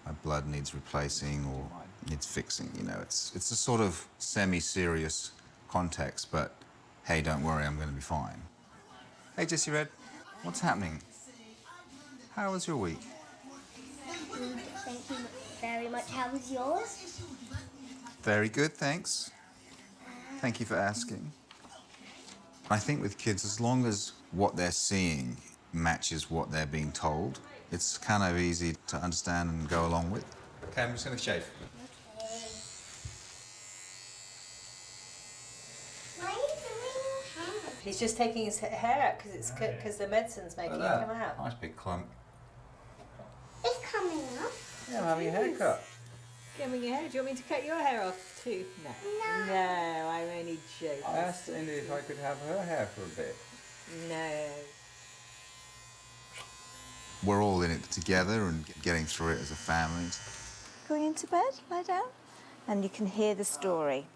my blood needs replacing or needs fixing, you know. It's a sort of semi-serious context, but hey, don't worry, I'm going to be fine. Hey, Jessie Red, what's happening? How was your week? Thank you very much. How was yours? Very good, thanks. Thank you for asking. I think with kids, as long as what they're seeing matches what they're being told, it's kind of easy to understand and go along with. Okay, I'm just going to shave. He's just taking his hair out because the medicine's making it come out. Nice big clump. It's coming up. Yeah, I'm having a haircut. Getting your hair. Do you want me to cut your hair off too? No. No, I'm only joking. I asked Indy if I could have her hair for a bit. No. We're all in it together and getting through it as a family. Going into bed, lie down, and you can hear the story.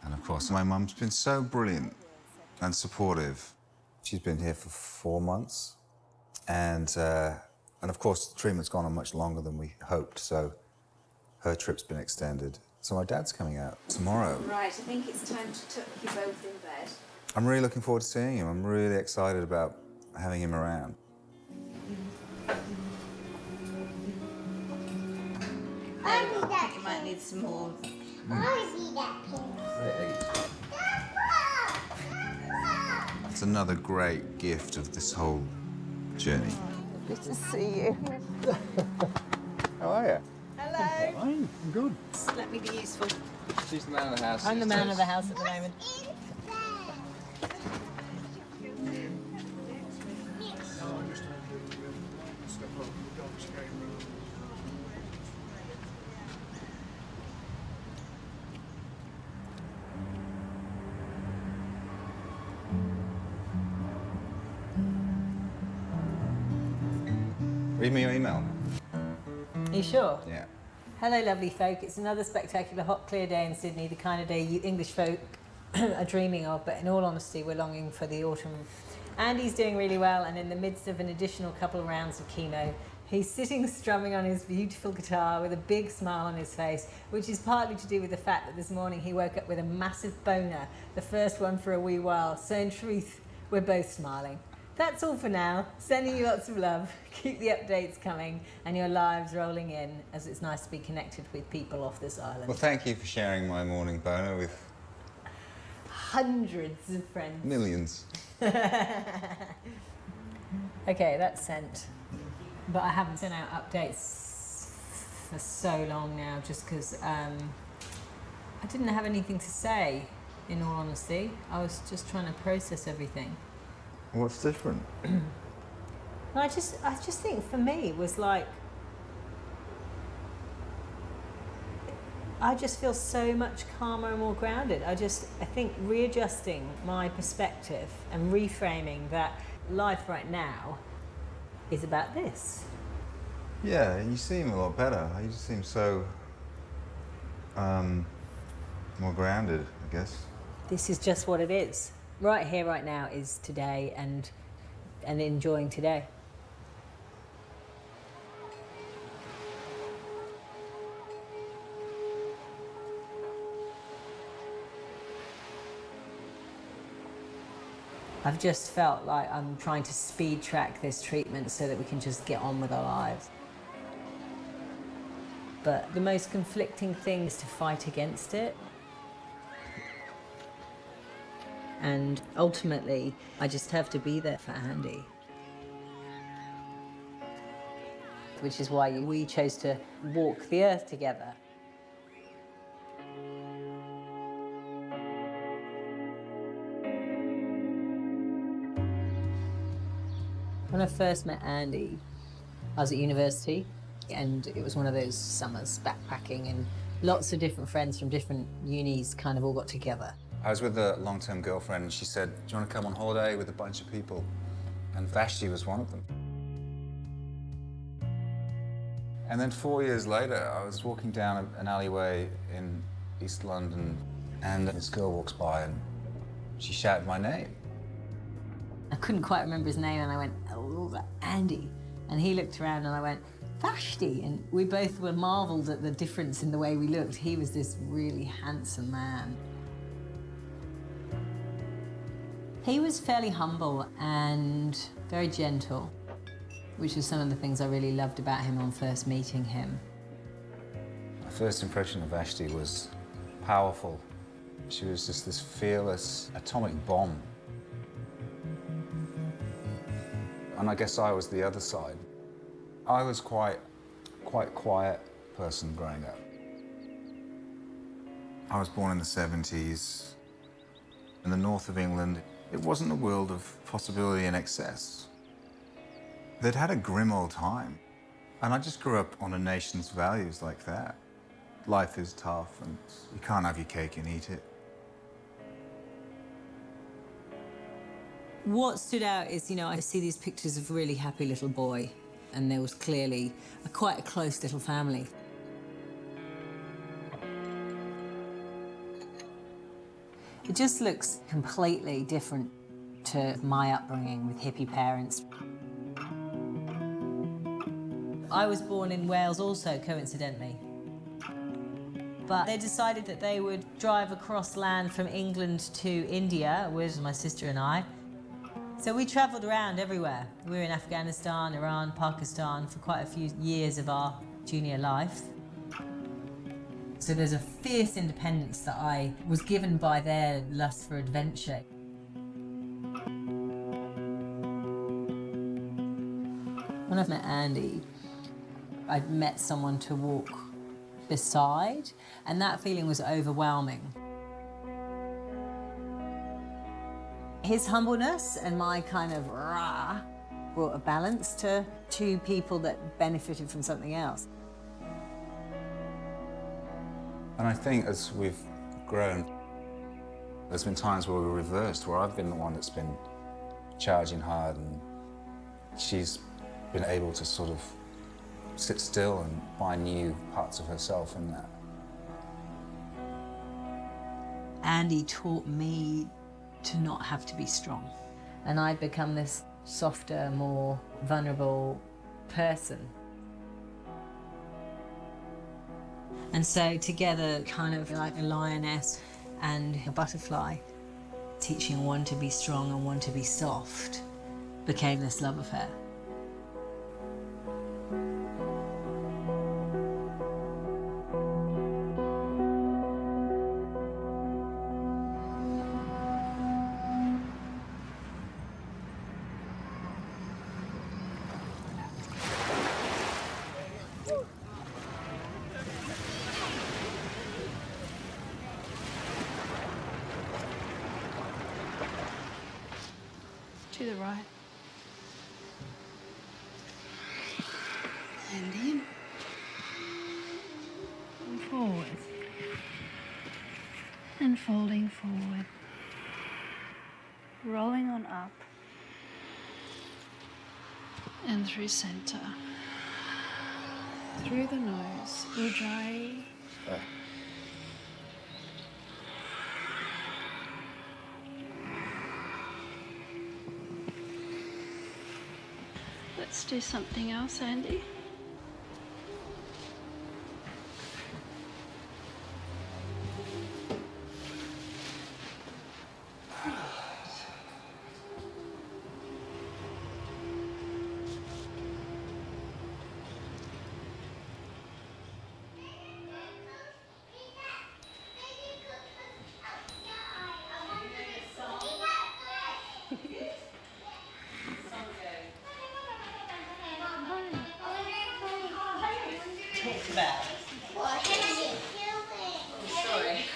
And of course, my mum's been so brilliant and supportive. She's been here for 4 months. And of course, the treatment's gone on much longer than we hoped, so her trip's been extended. So my dad's coming out tomorrow. Right, I think it's time to tuck you both in bed. I'm really looking forward to seeing him. I'm really excited about having him around. I think you might need some more. It's another great gift of this whole journey. Good to see you. How are you? Hello. I'm good. Let me be useful. She's the man of the house. I'm the man of the house at the moment. Read me your email. Are you sure? Yeah. Hello, lovely folk. It's another spectacular, hot, clear day in Sydney, the kind of day you English folk are dreaming of, but in all honesty, we're longing for the autumn. Andy's doing really well, and in the midst of an additional couple of rounds of chemo, he's sitting strumming on his beautiful guitar with a big smile on his face, which is partly to do with the fact that this morning he woke up with a massive boner, the first one for a wee while. So in truth, we're both smiling. That's all for now. Sending you lots of love. Keep the updates coming and your lives rolling in, as it's nice to be connected with people off this island. Well, thank you for sharing my morning boner with hundreds of friends. millions. Okay, that's sent. But I haven't sent out updates for so long now, just because I didn't have anything to say, in all honesty. I was just trying to process everything. What's different? I just think for me it was like, I just feel so much calmer and more grounded. I think readjusting my perspective and reframing that life right now is about this. Yeah, and you seem a lot better. You just seem so more grounded, I guess. This is just what it is. Right here, right now is today, and enjoying today. I've just felt like I'm trying to speed track this treatment so that we can just get on with our lives. But the most conflicting thing is to fight against it. And ultimately, I just have to be there for Andy. Which is why we chose to walk the earth together. When I first met Andy, I was at university, and it was one of those summers backpacking, and lots of different friends from different unis kind of all got together. I was with a long-term girlfriend, and she said, "Do you want to come on holiday with a bunch of people?" And Vashti was one of them. And then 4 years later, I was walking down an alleyway in East London, and this girl walks by, and she shouted my name. I couldn't quite remember his name, and I went, "Oh, Andy." And he looked around, and I went, "Vashti." And we both were marveled at the difference in the way we looked. He was this really handsome man. He was fairly humble and very gentle, which was some of the things I really loved about him on first meeting him. My first impression of Vashti was powerful. She was just this fearless atomic bomb. And I guess I was the other side. I was quite quiet person growing up. I was born in the 70s. In the north of England, it wasn't a world of possibility and excess. They'd had a grim old time. And I just grew up on a nation's values like that. Life is tough and you can't have your cake and eat it. What stood out is, you know, I see these pictures of a really happy little boy, and there was clearly quite a close little family. It just looks completely different to my upbringing with hippie parents. I was born in Wales also, coincidentally. But they decided that they would drive across land from England to India with my sister and I. So we travelled around everywhere. We were in Afghanistan, Iran, Pakistan for quite a few years of our junior life. So there's a fierce independence that I was given by their lust for adventure. When I met Andy, I'd met someone to walk beside, and that feeling was overwhelming. His humbleness and my kind of rah brought a balance to two people that benefited from something else. And I think as we've grown, there's been times where we're reversed, where I've been the one that's been charging hard and she's been able to sort of sit still and find new parts of herself in that. Andy taught me to not have to be strong. And I'd become this softer, more vulnerable person. And so together, kind of like a lioness and a butterfly, teaching one to be strong and one to be soft, became this love affair. To the right. And in. And forward. And folding forward. Rolling on up. And through center. Through the nose. Ujjayi. Let's do something else, Andy.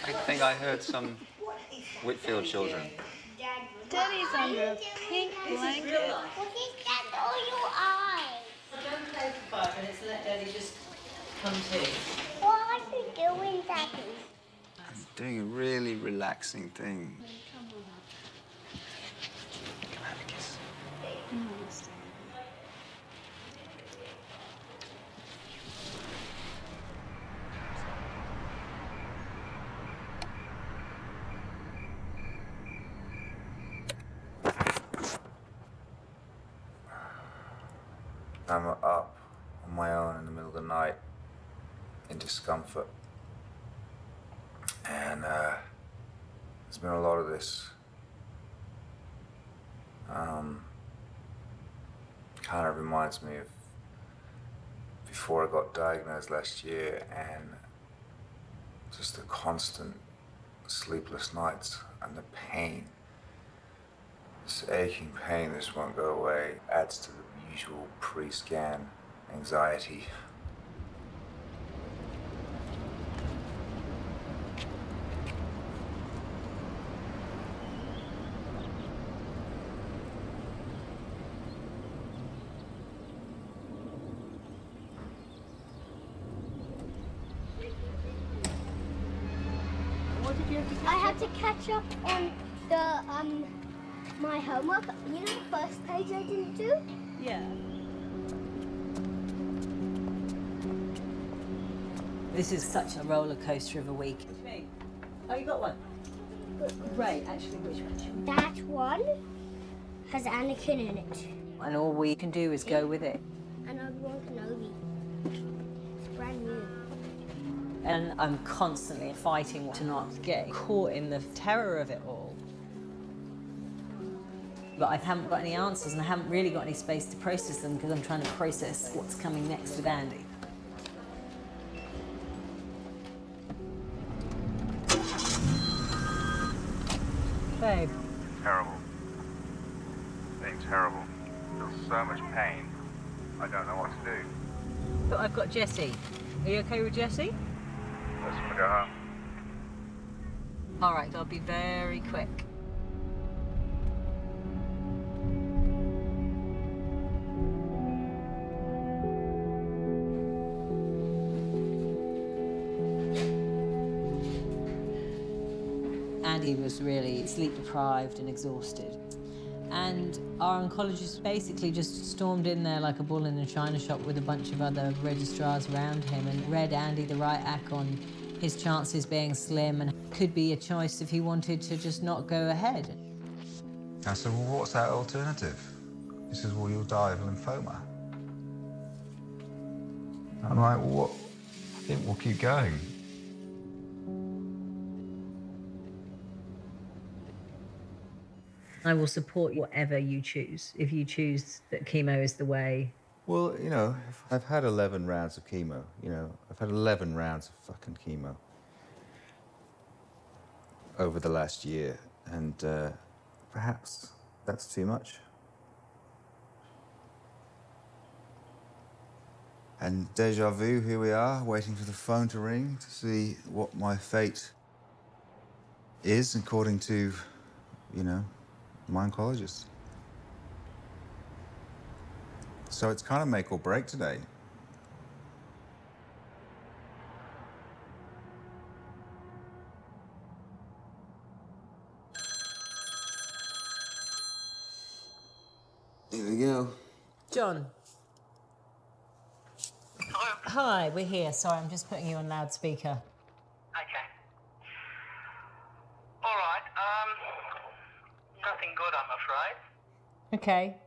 I think I heard some Whitfield children. Daddy's under a pink blanket. all your eyes. Don't play for 5 minutes and let Daddy just come to. What are you doing, Daddy? I'm doing a really relaxing thing. Can I have a kiss? I'm up on my own in the middle of the night in discomfort. And there's been a lot of this. Kind of reminds me of before I got diagnosed last year, and just the constant sleepless nights and the pain. This aching pain that just won't go away adds to the usual pre-scan anxiety. I had to catch up on the my homework. You know the first page I didn't do? Yeah. This is such a roller coaster of a week. Oh, you got one? Great, actually, which one? That one has Anakin in it. And all we can do is go with it. And Obi-Wan Kenobi. It's brand new. And I'm constantly fighting to not get caught in the terror of it all. But I haven't got any answers, and I haven't really got any space to process them because I'm trying to process what's coming next with Andy. Babe. Terrible. Being terrible. Feel so much pain. I don't know what to do. But I've got Jessie. Are you okay with Jessie? Just want to go home. All right, I'll be very quick. Andy was really sleep deprived and exhausted. And our oncologist basically just stormed in there like a bull in a china shop with a bunch of other registrars around him and read Andy the right act on his chances being slim and could be a choice if he wanted to just not go ahead. I said, well, what's that alternative? He says, well, you'll die of lymphoma. I'm like, well, what? I think we'll keep going. I will support whatever you choose. If you choose that chemo is the way. Well, you know, I've had 11 rounds of chemo, you know. I've had 11 rounds of fucking chemo over the last year, and perhaps that's too much. And deja vu, here we are, waiting for the phone to ring to see what my fate is, according to, you know, my oncologist. So it's kind of make or break today. Here we go. John. Hello. Hi, we're here. Sorry, I'm just putting you on loudspeaker. Okay. All right. Nothing good, I'm afraid. Okay.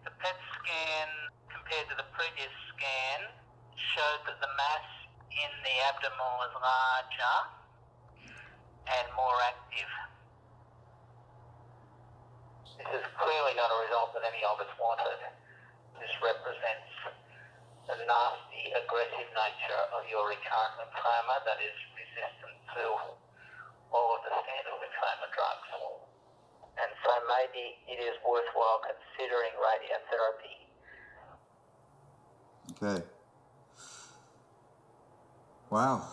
The PET scan compared to the previous scan showed that the mass in the abdomen was larger and more active. This is clearly not a result that any of us wanted. This represents the nasty, aggressive nature of your recurrent lymphoma that is resistant to all of the standard lymphoma drugs. And so maybe it is worthwhile considering radiotherapy. Okay. Wow.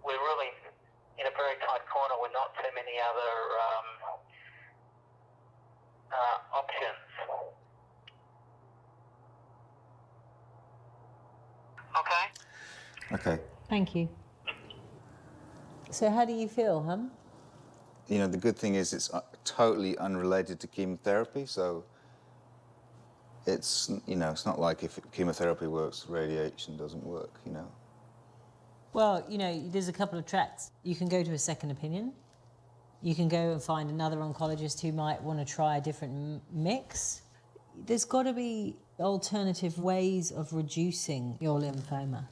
We're really in a very tight corner with not too many other options. Okay? Okay. Thank you. So how do you feel, huh? You know, the good thing is it's totally unrelated to chemotherapy, so it's, you know, it's not like if chemotherapy works, radiation doesn't work, you know. Well, you know, there's a couple of tracks. You can go to a second opinion. You can go and find another oncologist who might want to try a different mix. There's got to be alternative ways of reducing your lymphoma.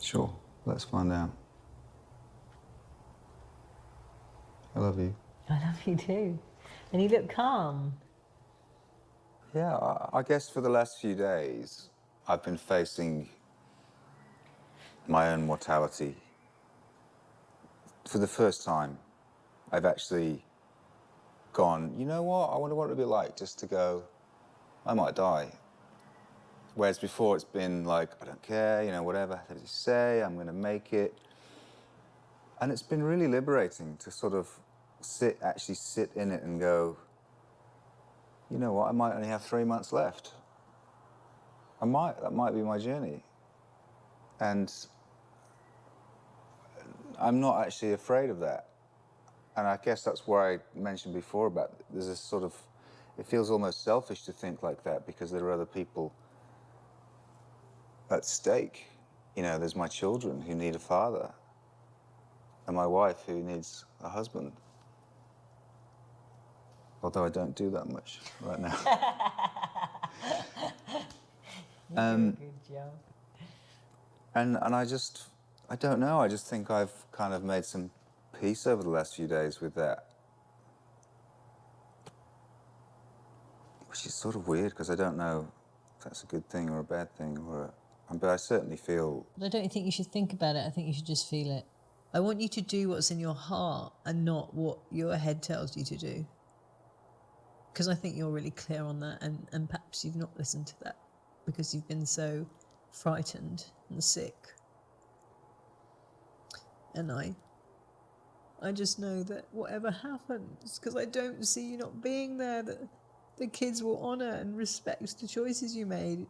Sure, let's find out. I love you. I love you too. And you look calm. Yeah, I guess for the last few days, I've been facing my own mortality. For the first time, I've actually gone, you know what, I wonder what it'd be like just to go, I might die. Whereas before it's been like, I don't care, you know, whatever they say, I'm gonna make it. And it's been really liberating to sort of actually sit in it and go, you know what, I might only have 3 months left. That might be my journey. And I'm not actually afraid of that. And I guess that's where I mentioned before about there's this sort of, it feels almost selfish to think like that because there are other people at stake. You know, there's my children who need a father and my wife who needs a husband. Although I don't do that much right now. You do a good job. And I don't know, I just think I've kind of made some peace over the last few days with that. Which is sort of weird, because I don't know if that's a good thing or a bad thing, but I certainly feel... But I don't think you should think about it, I think you should just feel it. I want you to do what's in your heart and not what your head tells you to do. Because I think you're really clear on that, and perhaps you've not listened to that because you've been so frightened and sick. And I just know that whatever happens, because I don't see you not being there, that the kids will honour and respect the choices you made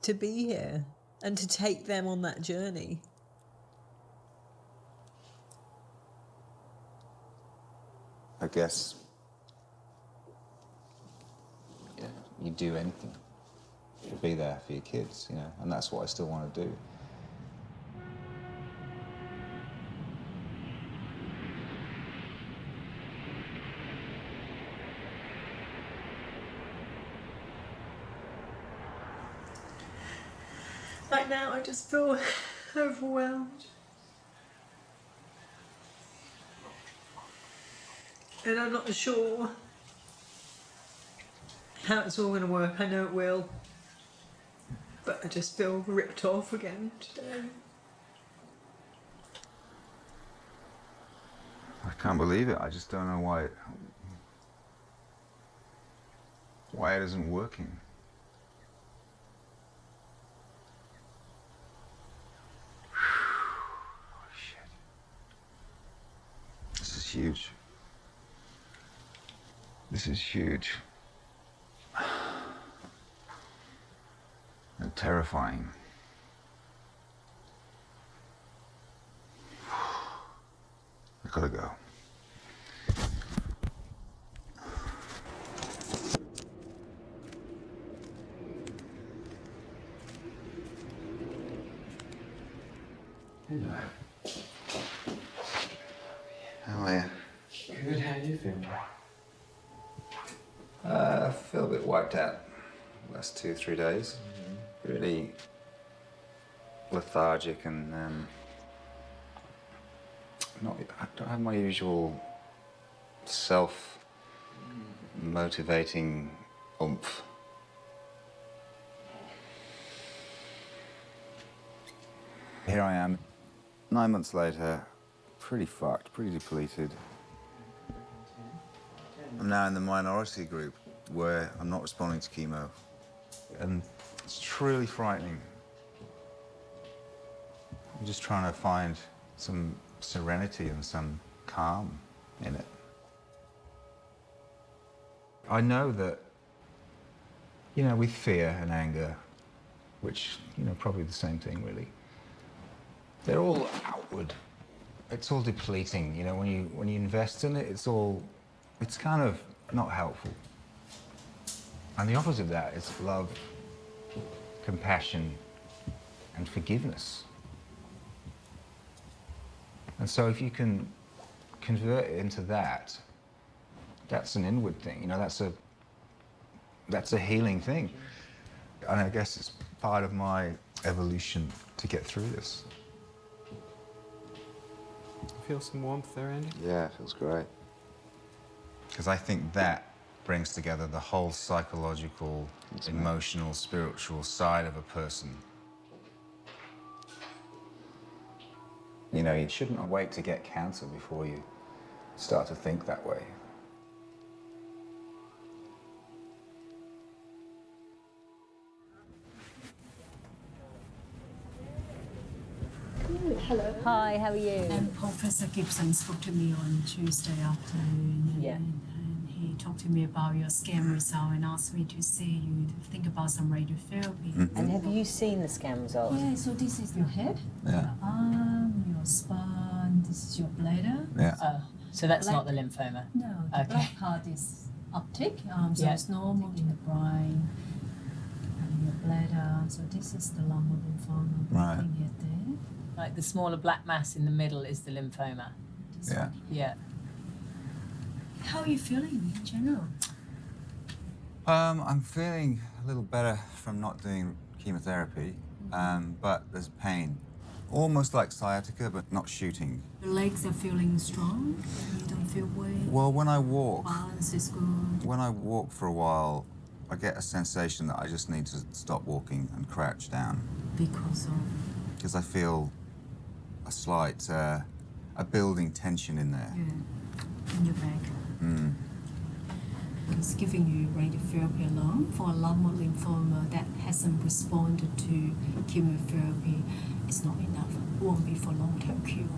to be here and to take them on that journey. I guess, yeah, you do anything to be there for your kids, you know, and that's what I still want to do. Right now I just feel overwhelmed. And I'm not sure how it's all going to work. I know it will. But I just feel ripped off again today. I can't believe it. I just don't know why it isn't working. Shit. This is huge. This is huge. And terrifying. I gotta go. Hello. How are you? Good, how you feeling? I feel a bit wiped out the last 2 or 3 days. Really lethargic and I don't have my usual self-motivating oomph. Here I am, 9 months later, pretty fucked, pretty depleted. I'm now in the minority group where I'm not responding to chemo. And it's truly frightening. I'm just trying to find some serenity and some calm in it. I know that, you know, with fear and anger, which, you know, probably the same thing really, they're all outward. It's all depleting, you know, when you invest in it, it's kind of not helpful. And the opposite of that is love, compassion, and forgiveness. And so if you can convert it into that, that's an inward thing, you know, that's a healing thing. And I guess it's part of my evolution to get through this. Feel some warmth there, Andy? Yeah, it feels great. Because I think that brings together the whole psychological, emotional, spiritual side of a person. You know, you shouldn't wait to get cancer before you start to think that way. Hello. Hi, how are you? Professor Gibson spoke to me on Tuesday afternoon. Yeah. And he talked to me about your scan result and asked me to see you to think about some radiotherapy. And have you seen the scan results? Yeah, so this is your head, Yeah. your arm, your spine, this is your bladder. Yeah. So that's Black- not the lymphoma? No, the Okay. black part is uptake, so Yeah. it's normal in the brain. And your bladder, so this is the lumbar lymphoma. Right. Thing here there. Like the smaller black mass in the middle is the lymphoma? Yeah. Yeah. How are you feeling in general? I'm feeling a little better from not doing chemotherapy, but there's pain. Almost like sciatica, but not shooting. Your legs are feeling strong? You don't feel weak? Well, when I walk, Balance is good. when I walk for a while, I get a sensation that I just need to stop walking and crouch down. Because of? Because I feel a slight, a building tension in there. Yeah, in your back. Mm. It's giving you radiotherapy alone for a lumbar lymphoma that hasn't responded to chemotherapy. It's not enough. It won't be for long-term cure.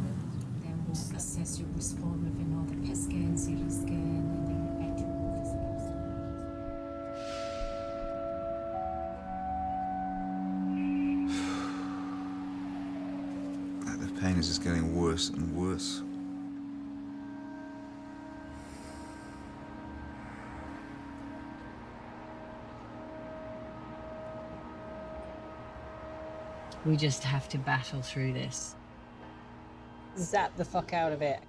Then we'll assess your response with another PET scan, CT scan, and then we'll back to The pain is just getting worse and worse. We just have to battle through this. Zap the fuck out of it.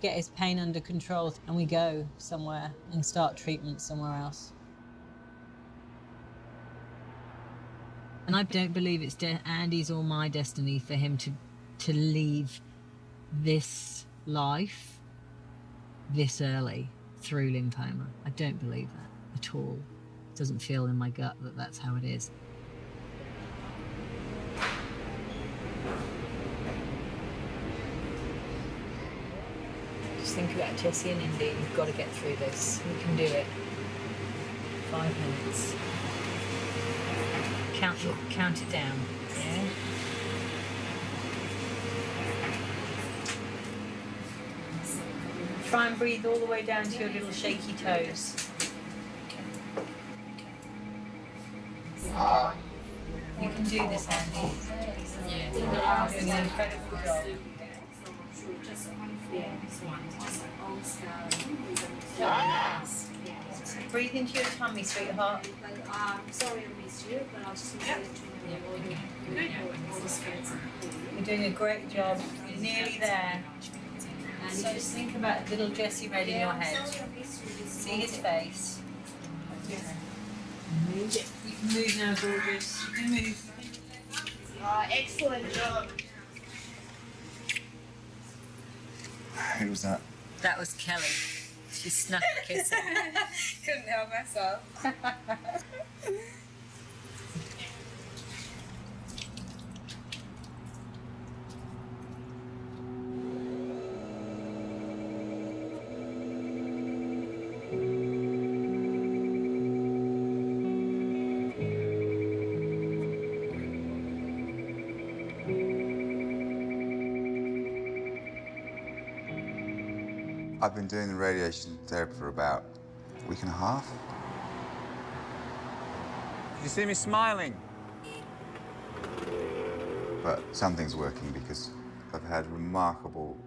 Get his pain under control, and we go somewhere and start treatment somewhere else. And I don't believe it's Andy's or my destiny for him to leave this life this early through lymphoma. I don't believe that at all. It doesn't feel in my gut that that's how it is. Just think about Jessie and Indy. You've got to get through this. We can do it. 5 minutes. Count it down. Yeah. Try and breathe all the way down to your little shaky toes. You can do this, Andy. Yeah. You're doing an incredible job. Breathe into your tummy, sweetheart. Sorry I missed you, but I just wanted to You're doing a great job. You're nearly there. And just think about little Jessie Red in your head. See his face. You can move now, gorgeous. You can move. Excellent job. Who was that? That was Kelly. She snuck a kiss in. Couldn't help myself. I've been doing the radiation therapy for about a week and a half. You see me smiling? But something's working because I've had remarkable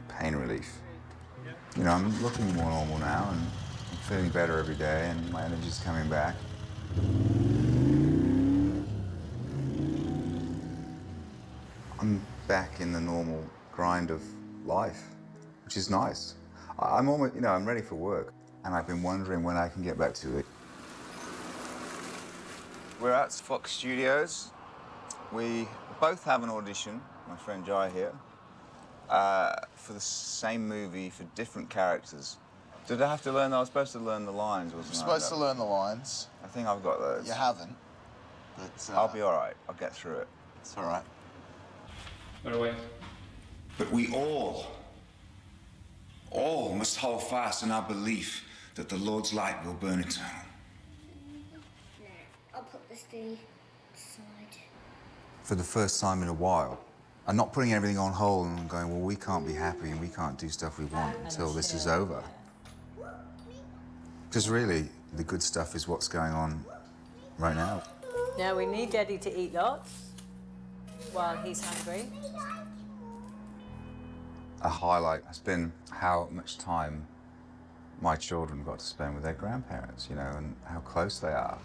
pain relief. You know, I'm looking more normal now and I'm feeling better every day and my energy's coming back. I'm back in the normal grind of life, which is nice. I'm almost, you know, I'm ready for work and I've been wondering when I can get back to it. We're at Fox Studios. We both have an audition my friend Jai here, for the same movie for different characters. Did I have to learn? I was supposed to learn the lines, wasn't I? You're supposed to learn the lines. I think I've got those. You haven't. But I'll be all right. I'll get through it. It's all right. By the way. But we all must hold fast in our belief that the Lord's light will burn eternal. I'll put this thing aside. For the first time in a while, I'm not putting everything on hold and going, well, we can't be happy and we can't do stuff we want until this is over. Because really, the good stuff is what's going on right now. Now we need Daddy to eat lots while he's hungry. A highlight has been how much time my children got to spend with their grandparents, you know, and how close they are.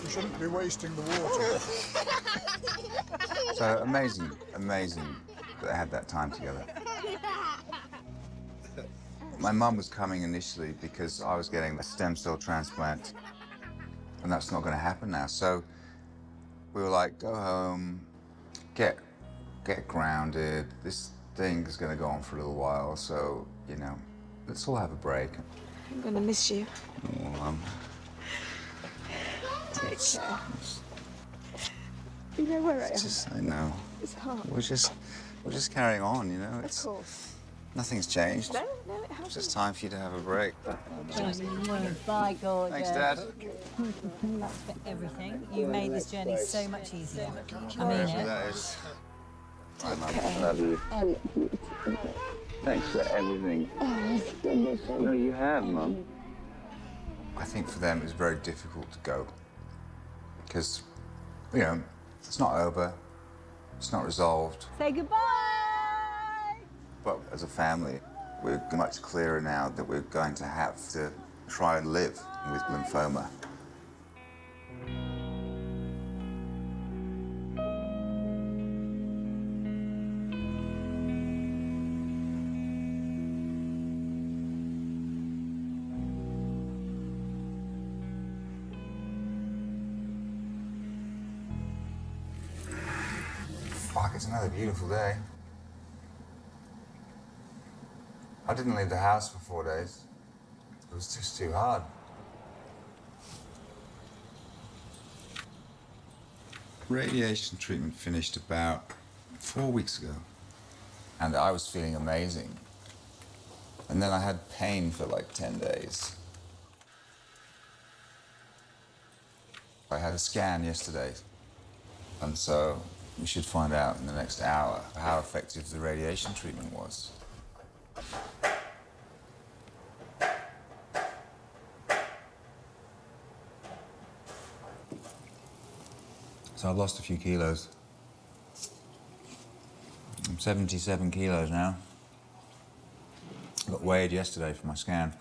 You shouldn't be wasting the water. So amazing that they had that time together. My mum was coming initially because I was getting a stem cell transplant, and that's not going to happen now. So we were like, go home, get grounded. This thing is going to go on for a little while, so, you know, let's all have a break. I'm gonna miss you. Oh, Take care. You know where I am. I know. It's hard. We're just carrying on, you know. Of course. Nothing's changed. No, it hasn't. It's just time for you to have a break. Bye, gorgeous. Thanks, Dad. That's for everything. You made this journey so much easier. I mean Wherever it. that is. Bye, Mum. I love you. Thanks for everything. No, you have, Mum. I think for them it was very difficult to go. Because, you know, it's not over. It's not resolved. Say goodbye! But as a family, we're much clearer now that we're going to have to try and live with lymphoma. Fuck, it's another beautiful day. I didn't leave the house for 4 days. It was just too hard. Radiation treatment finished about 4 weeks ago. And I was feeling amazing. And then I had pain for like 10 days. I had a scan yesterday. And so we should find out in the next hour how effective the radiation treatment was. So I've lost a few kilos. I'm 77 kilos now. I got weighed yesterday for my scan.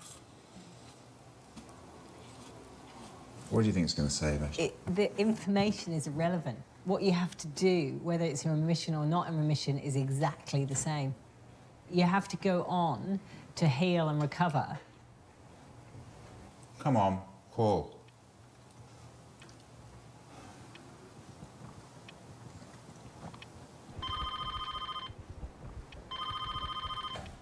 What do you think it's going to say, Vash? The information is irrelevant. What you have to do, whether it's in remission or not in remission, is exactly the same. You have to go on to heal and recover. Come on, call.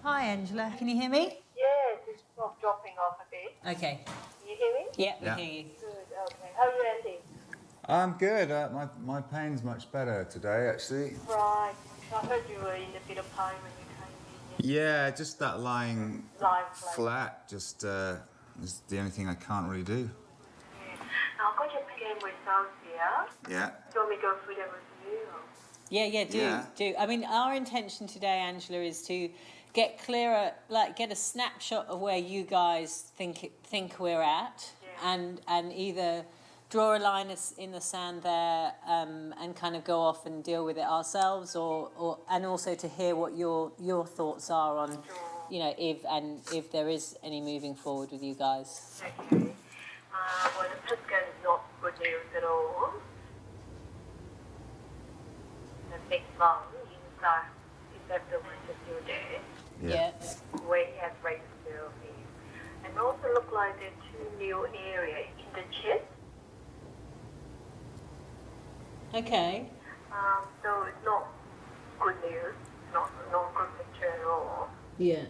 Hi, Angela. Can you hear me? Yes, it's not dropping off a bit. Okay. Can you hear me? Yeah, Yeah. we hear you. Good, okay. How are you, Andy? I'm good. My pain's much better today, actually. Right. I heard you were in a bit of pain when you came in. Yeah, just that lying Lying flat just is the only thing I can't really do. Now, I've got your scan results here. Yeah. Do you want me to go through them with you? Yeah, do. I mean, our intention today, Angela, is to get clearer, like get a snapshot of where you guys think we're at, and either draw a line in the sand there, and kind of go off and deal with it ourselves, or and also to hear what your thoughts are on, you know, if there is any moving forward with you guys. Okay. Well, the PET scan is not good news at all. The big lung inside is everyone is still there. Yeah. Where he has radiotherapy. And also look like there are 2 new areas in the chest. Okay. So it's not good news Yeah.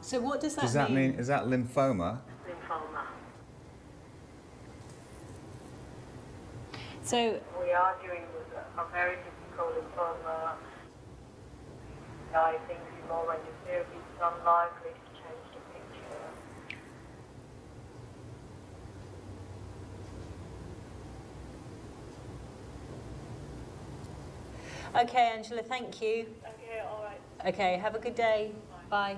So what does that mean? Does that mean, is that lymphoma? Lymphoma. So We are dealing with a very difficult lymphoma. I think more radiotherapy is unlikely to change the picture. Okay, Angela, thank you. Okay, all right. Okay, have a good day. Bye.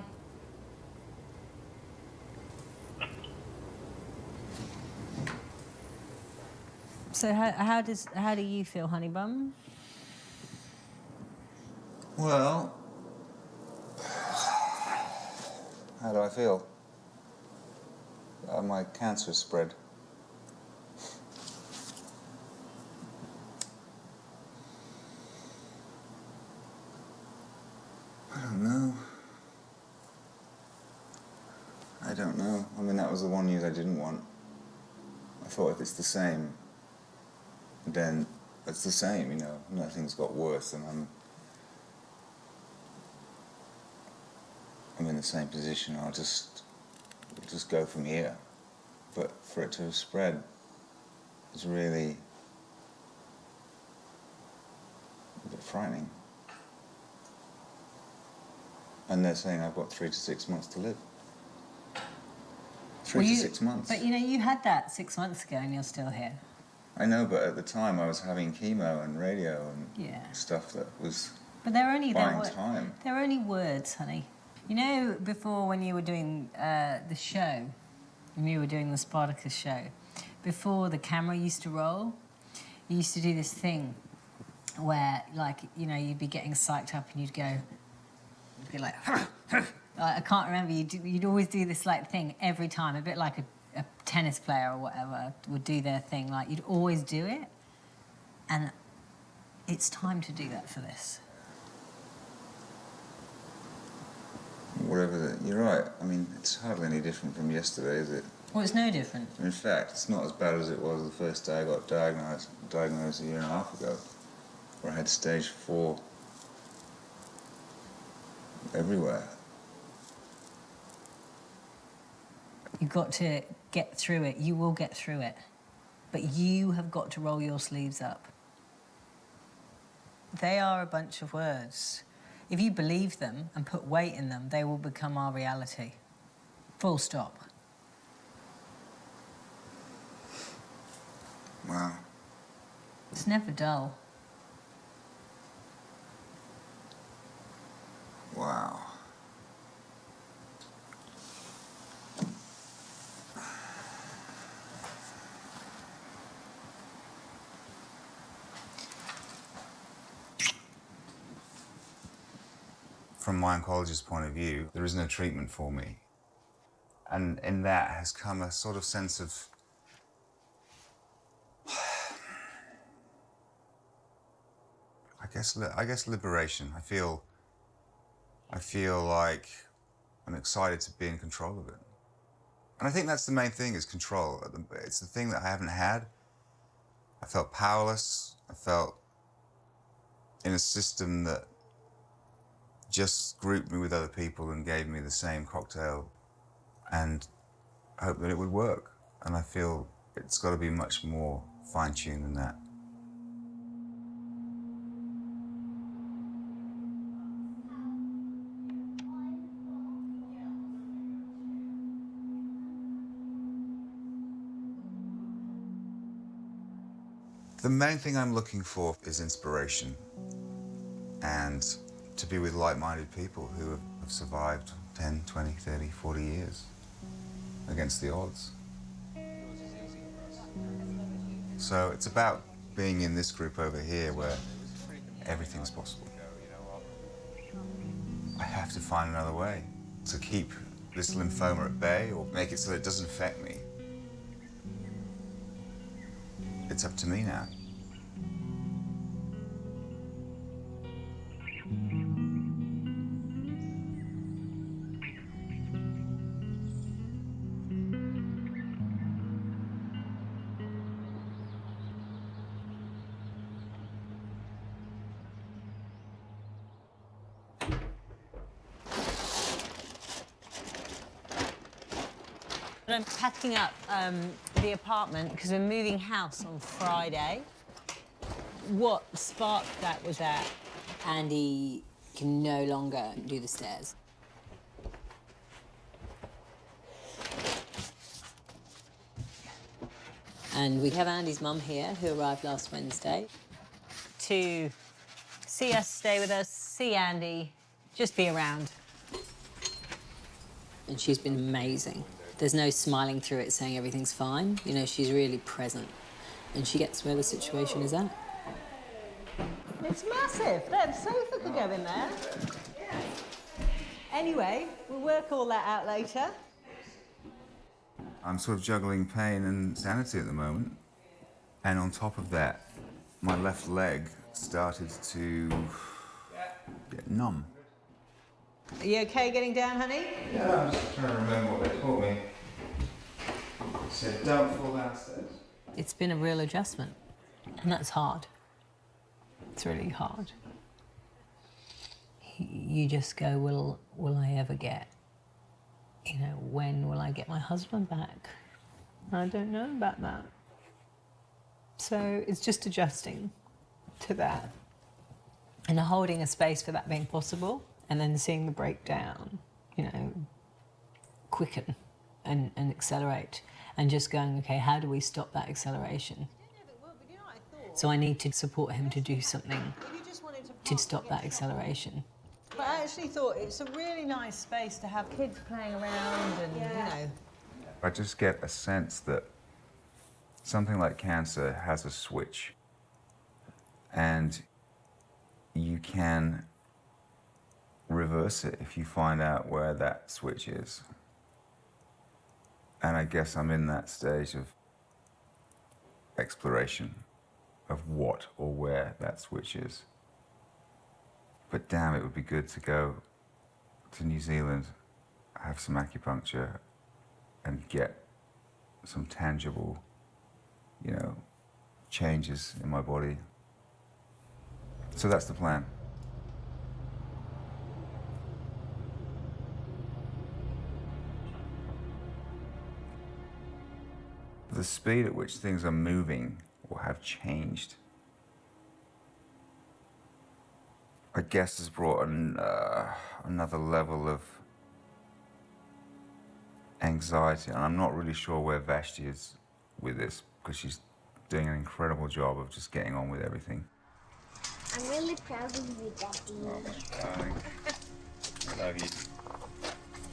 So how do you feel, honey bun? Well, how do I feel? My cancer spread. I don't know. I don't know. I mean, that was the one news I didn't want. I thought if it's the same, then it's the same, you know. Nothing's got worse, and I'm in the same position. I'll just go from here. But for it to have spread is really a bit frightening. And they're saying I've got 3 to 6 months to live. 3 to 6 months. But you know, you had that 6 months ago and you're still here. I know, but at the time I was having chemo and radio and Yeah. stuff that was But they're only time. They're only words, honey. You know, before when you were doing the show, when you were doing the Spartacus show, before the camera used to roll, you used to do this thing where, like, you know, you'd be getting psyched up and you'd be like, I can't remember. You'd always do this like thing every time, a bit like a tennis player or whatever would do their thing. Like you'd always do it, and it's time to do that for this. Whatever. You're right. I mean, it's hardly any different from yesterday, is it? Well, it's no different. In fact, it's not as bad as it was the first day I got diagnosed a year and a half ago, where I had stage 4 everywhere. You've got to get through it. You will get through it. But you have got to roll your sleeves up. They are a bunch of words. If you believe them and put weight in them, they will become our reality. Full stop. Wow. It's never dull. Wow. From my oncologist's point of view, there is no treatment for me. And in that has come a sort of sense of I guess liberation. I feel like I'm excited to be in control of it. And I think that's the main thing, is control. It's the thing that I haven't had. I felt powerless. I felt in a system that just grouped me with other people and gave me the same cocktail and hoped that it would work. And I feel it's got to be much more fine-tuned than that. The main thing I'm looking for is inspiration, and to be with like-minded people who have survived 10, 20, 30, 40 years against the odds. So it's about being in this group over here where everything's possible. I have to find another way to keep this lymphoma at bay or make it so it doesn't affect me. It's up to me now. I'm packing up the apartment because we're moving house on Friday. What sparked that was that Andy can no longer do the stairs. And we have Andy's mum here, who arrived last Wednesday. To see us, stay with us, see Andy, just be around. And she's been amazing. There's no smiling through it saying everything's fine. You know, she's really present. And she gets where the situation is at. It's massive. That sofa could go in there. Anyway, we'll work all that out later. I'm sort of juggling pain and sanity at the moment. And on top of that, my left leg started to get numb. Are you okay getting down, honey? Yeah, I'm just trying to remember what they taught me. They said, don't fall downstairs. It's been a real adjustment, and that's hard. It's really hard. You just go, will I ever get, you know, when will I get my husband back? I don't know about that. So it's just adjusting to that and holding a space for that being possible, and then seeing the breakdown, you know, quicken and accelerate, and just going, okay, how do we stop that acceleration? So I need to support him to do something to stop that acceleration. But I actually thought it's a really nice space to have kids playing around and, you know. I just get a sense that something like cancer has a switch, and you can reverse it if you find out where that switch is. And I guess I'm in that stage of exploration of what or where that switch is. But damn, it would be good to go to New Zealand, have some acupuncture, and get some tangible, you know, changes in my body. So that's the plan. The speed at which things are moving or have changed, I guess, has brought another level of anxiety. And I'm not really sure where Vashti is with this, because she's doing an incredible job of just getting on with everything. I'm really proud of you, Daddy. Oh, darling. I love you.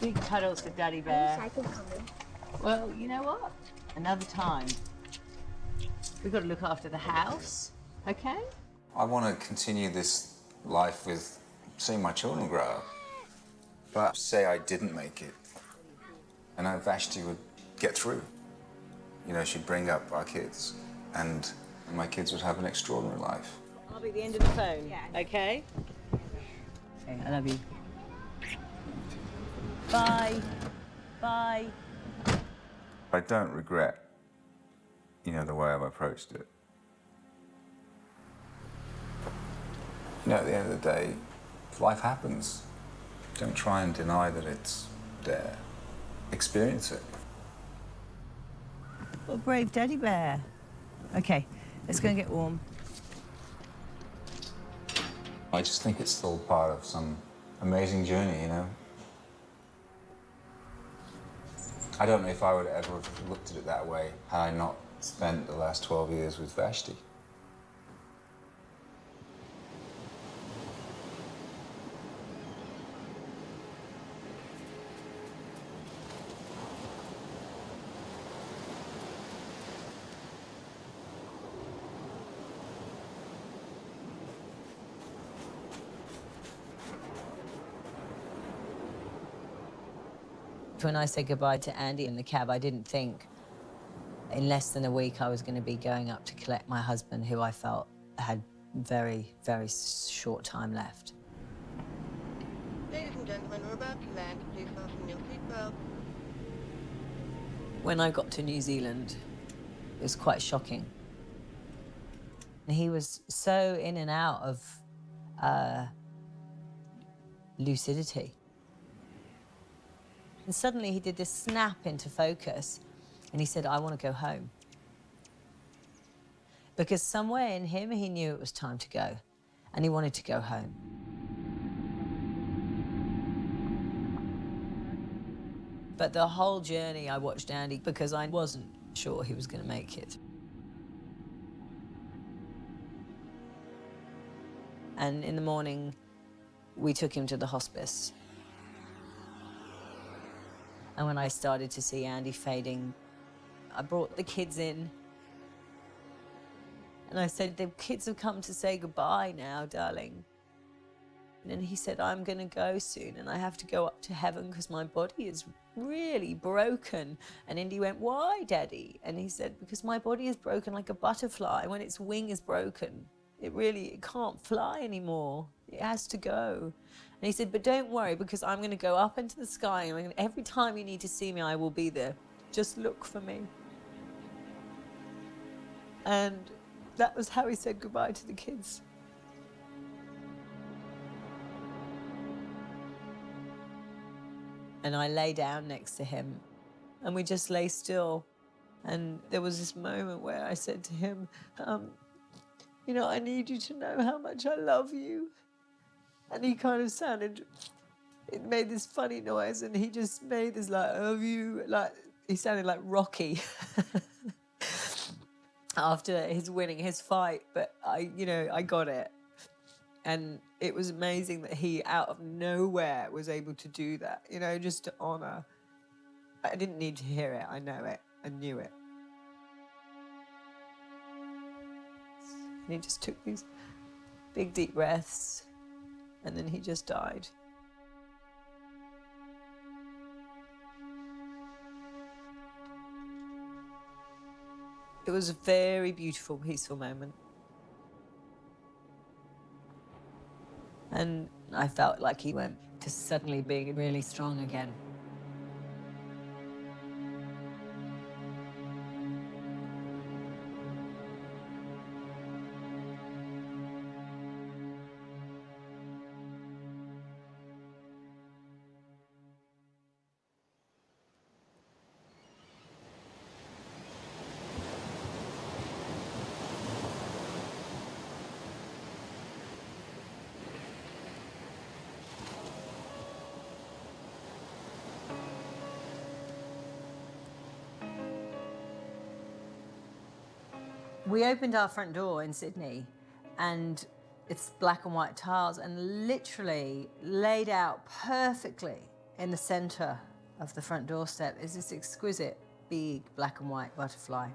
Big cuddles for Daddy Bear. I wish I could come in. Well, you know what? Another time. We've got to look after the house, okay? I want to continue this life with seeing my children grow up. But say I didn't make it, and I Vashti would get through. You know, she'd bring up our kids, and my kids would have an extraordinary life. I'll be at the end of the phone, okay? Okay, I love you. Bye. Bye. I don't regret, you know, the way I've approached it. You know, at the end of the day, if life happens, don't try and deny that it's there. Experience it. What a brave Daddy Bear. Okay, let's go and get warm. I just think it's still part of some amazing journey, you know? I don't know if I would ever have looked at it that way had I not spent the last 12 years with Vashti. When I said goodbye to Andy in the cab, I didn't think in less than a week I was going to be going up to collect my husband, who I felt had very, very short time left. Ladies and gentlemen, we're about to land. Please fasten your seatbelt. When I got to New Zealand, it was quite shocking. He was so in and out of lucidity. And suddenly he did this snap into focus and he said, I want to go home. Because somewhere in him, he knew it was time to go and he wanted to go home. But the whole journey, I watched Andy because I wasn't sure he was going to make it. And in the morning, we took him to the hospice. And when I started to see Andy fading, I brought the kids in. And I said, the kids have come to say goodbye now, darling. And he said, I'm going to go soon and I have to go up to heaven because my body is really broken. And Indy went, why, Daddy? And he said, because my body is broken like a butterfly. When its wing is broken, it can't fly anymore. It has to go. And he said, but don't worry, because I'm going to go up into the sky and every time you need to see me, I will be there. Just look for me. And that was how he said goodbye to the kids. And I lay down next to him and we just lay still. And there was this moment where I said to him, you know, I need you to know how much I love you. And he kind of it made this funny noise and he just made this like, I love you, like, he sounded like Rocky after his winning his fight, but I got it. And it was amazing that he, out of nowhere, was able to do that, you know, just to honor. I didn't need to hear it, I know it, I knew it. And he just took these big, deep breaths, and then he just died. It was a very beautiful, peaceful moment. And I felt like he went to suddenly being really strong again. We opened our front door in Sydney and it's black and white tiles and literally laid out perfectly in the center of the front doorstep is this exquisite big black and white butterfly.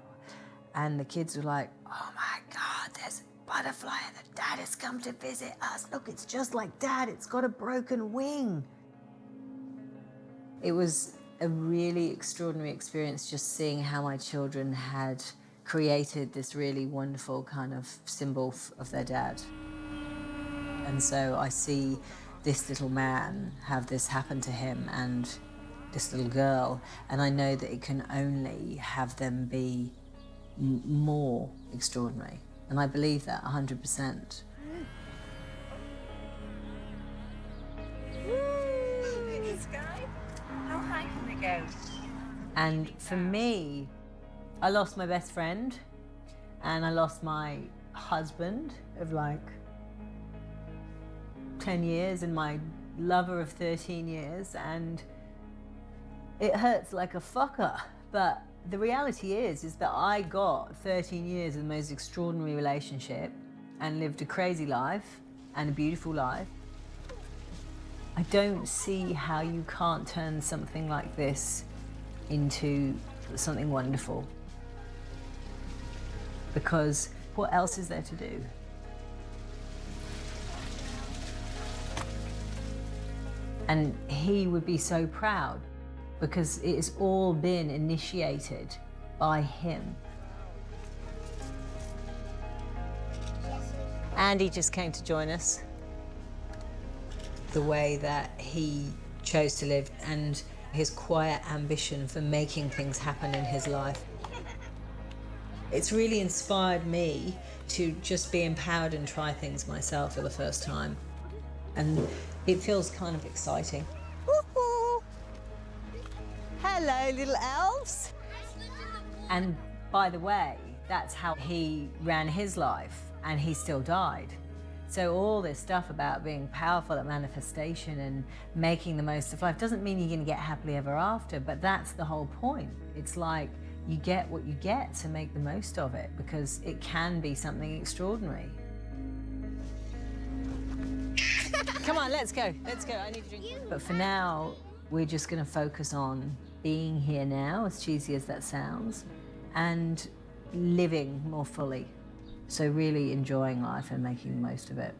And the kids were like, oh my God, there's a butterfly and the dad has come to visit us. Look, it's just like Dad, it's got a broken wing. It was a really extraordinary experience just seeing how my children had created this really wonderful kind of symbol of their dad. And so I see this little man have this happen to him and this little girl, and I know that it can only have them be more extraordinary. And I believe that 100%. How high can they go? And for me, I lost my best friend and I lost my husband of like 10 years and my lover of 13 years, and it hurts like a fucker. But the reality is that I got 13 years of the most extraordinary relationship and lived a crazy life and a beautiful life. I don't see how you can't turn something like this into something wonderful. Because what else is there to do? And he would be so proud because it has all been initiated by him. Andy just came to join us. The way that he chose to live and his quiet ambition for making things happen in his life. It's really inspired me to just be empowered and try things myself for the first time. And it feels kind of exciting. Hello, little elves. And by the way, that's how he ran his life, and he still died. So all this stuff about being powerful at manifestation and making the most of life doesn't mean you're going to get happily ever after, but that's the whole point. It's like you get what you get, so make the most of it, because it can be something extraordinary. Come on, let's go. Let's go. I need to drink. But for now, we're just going to focus on being here now, as cheesy as that sounds, and living more fully. So really enjoying life and making the most of it.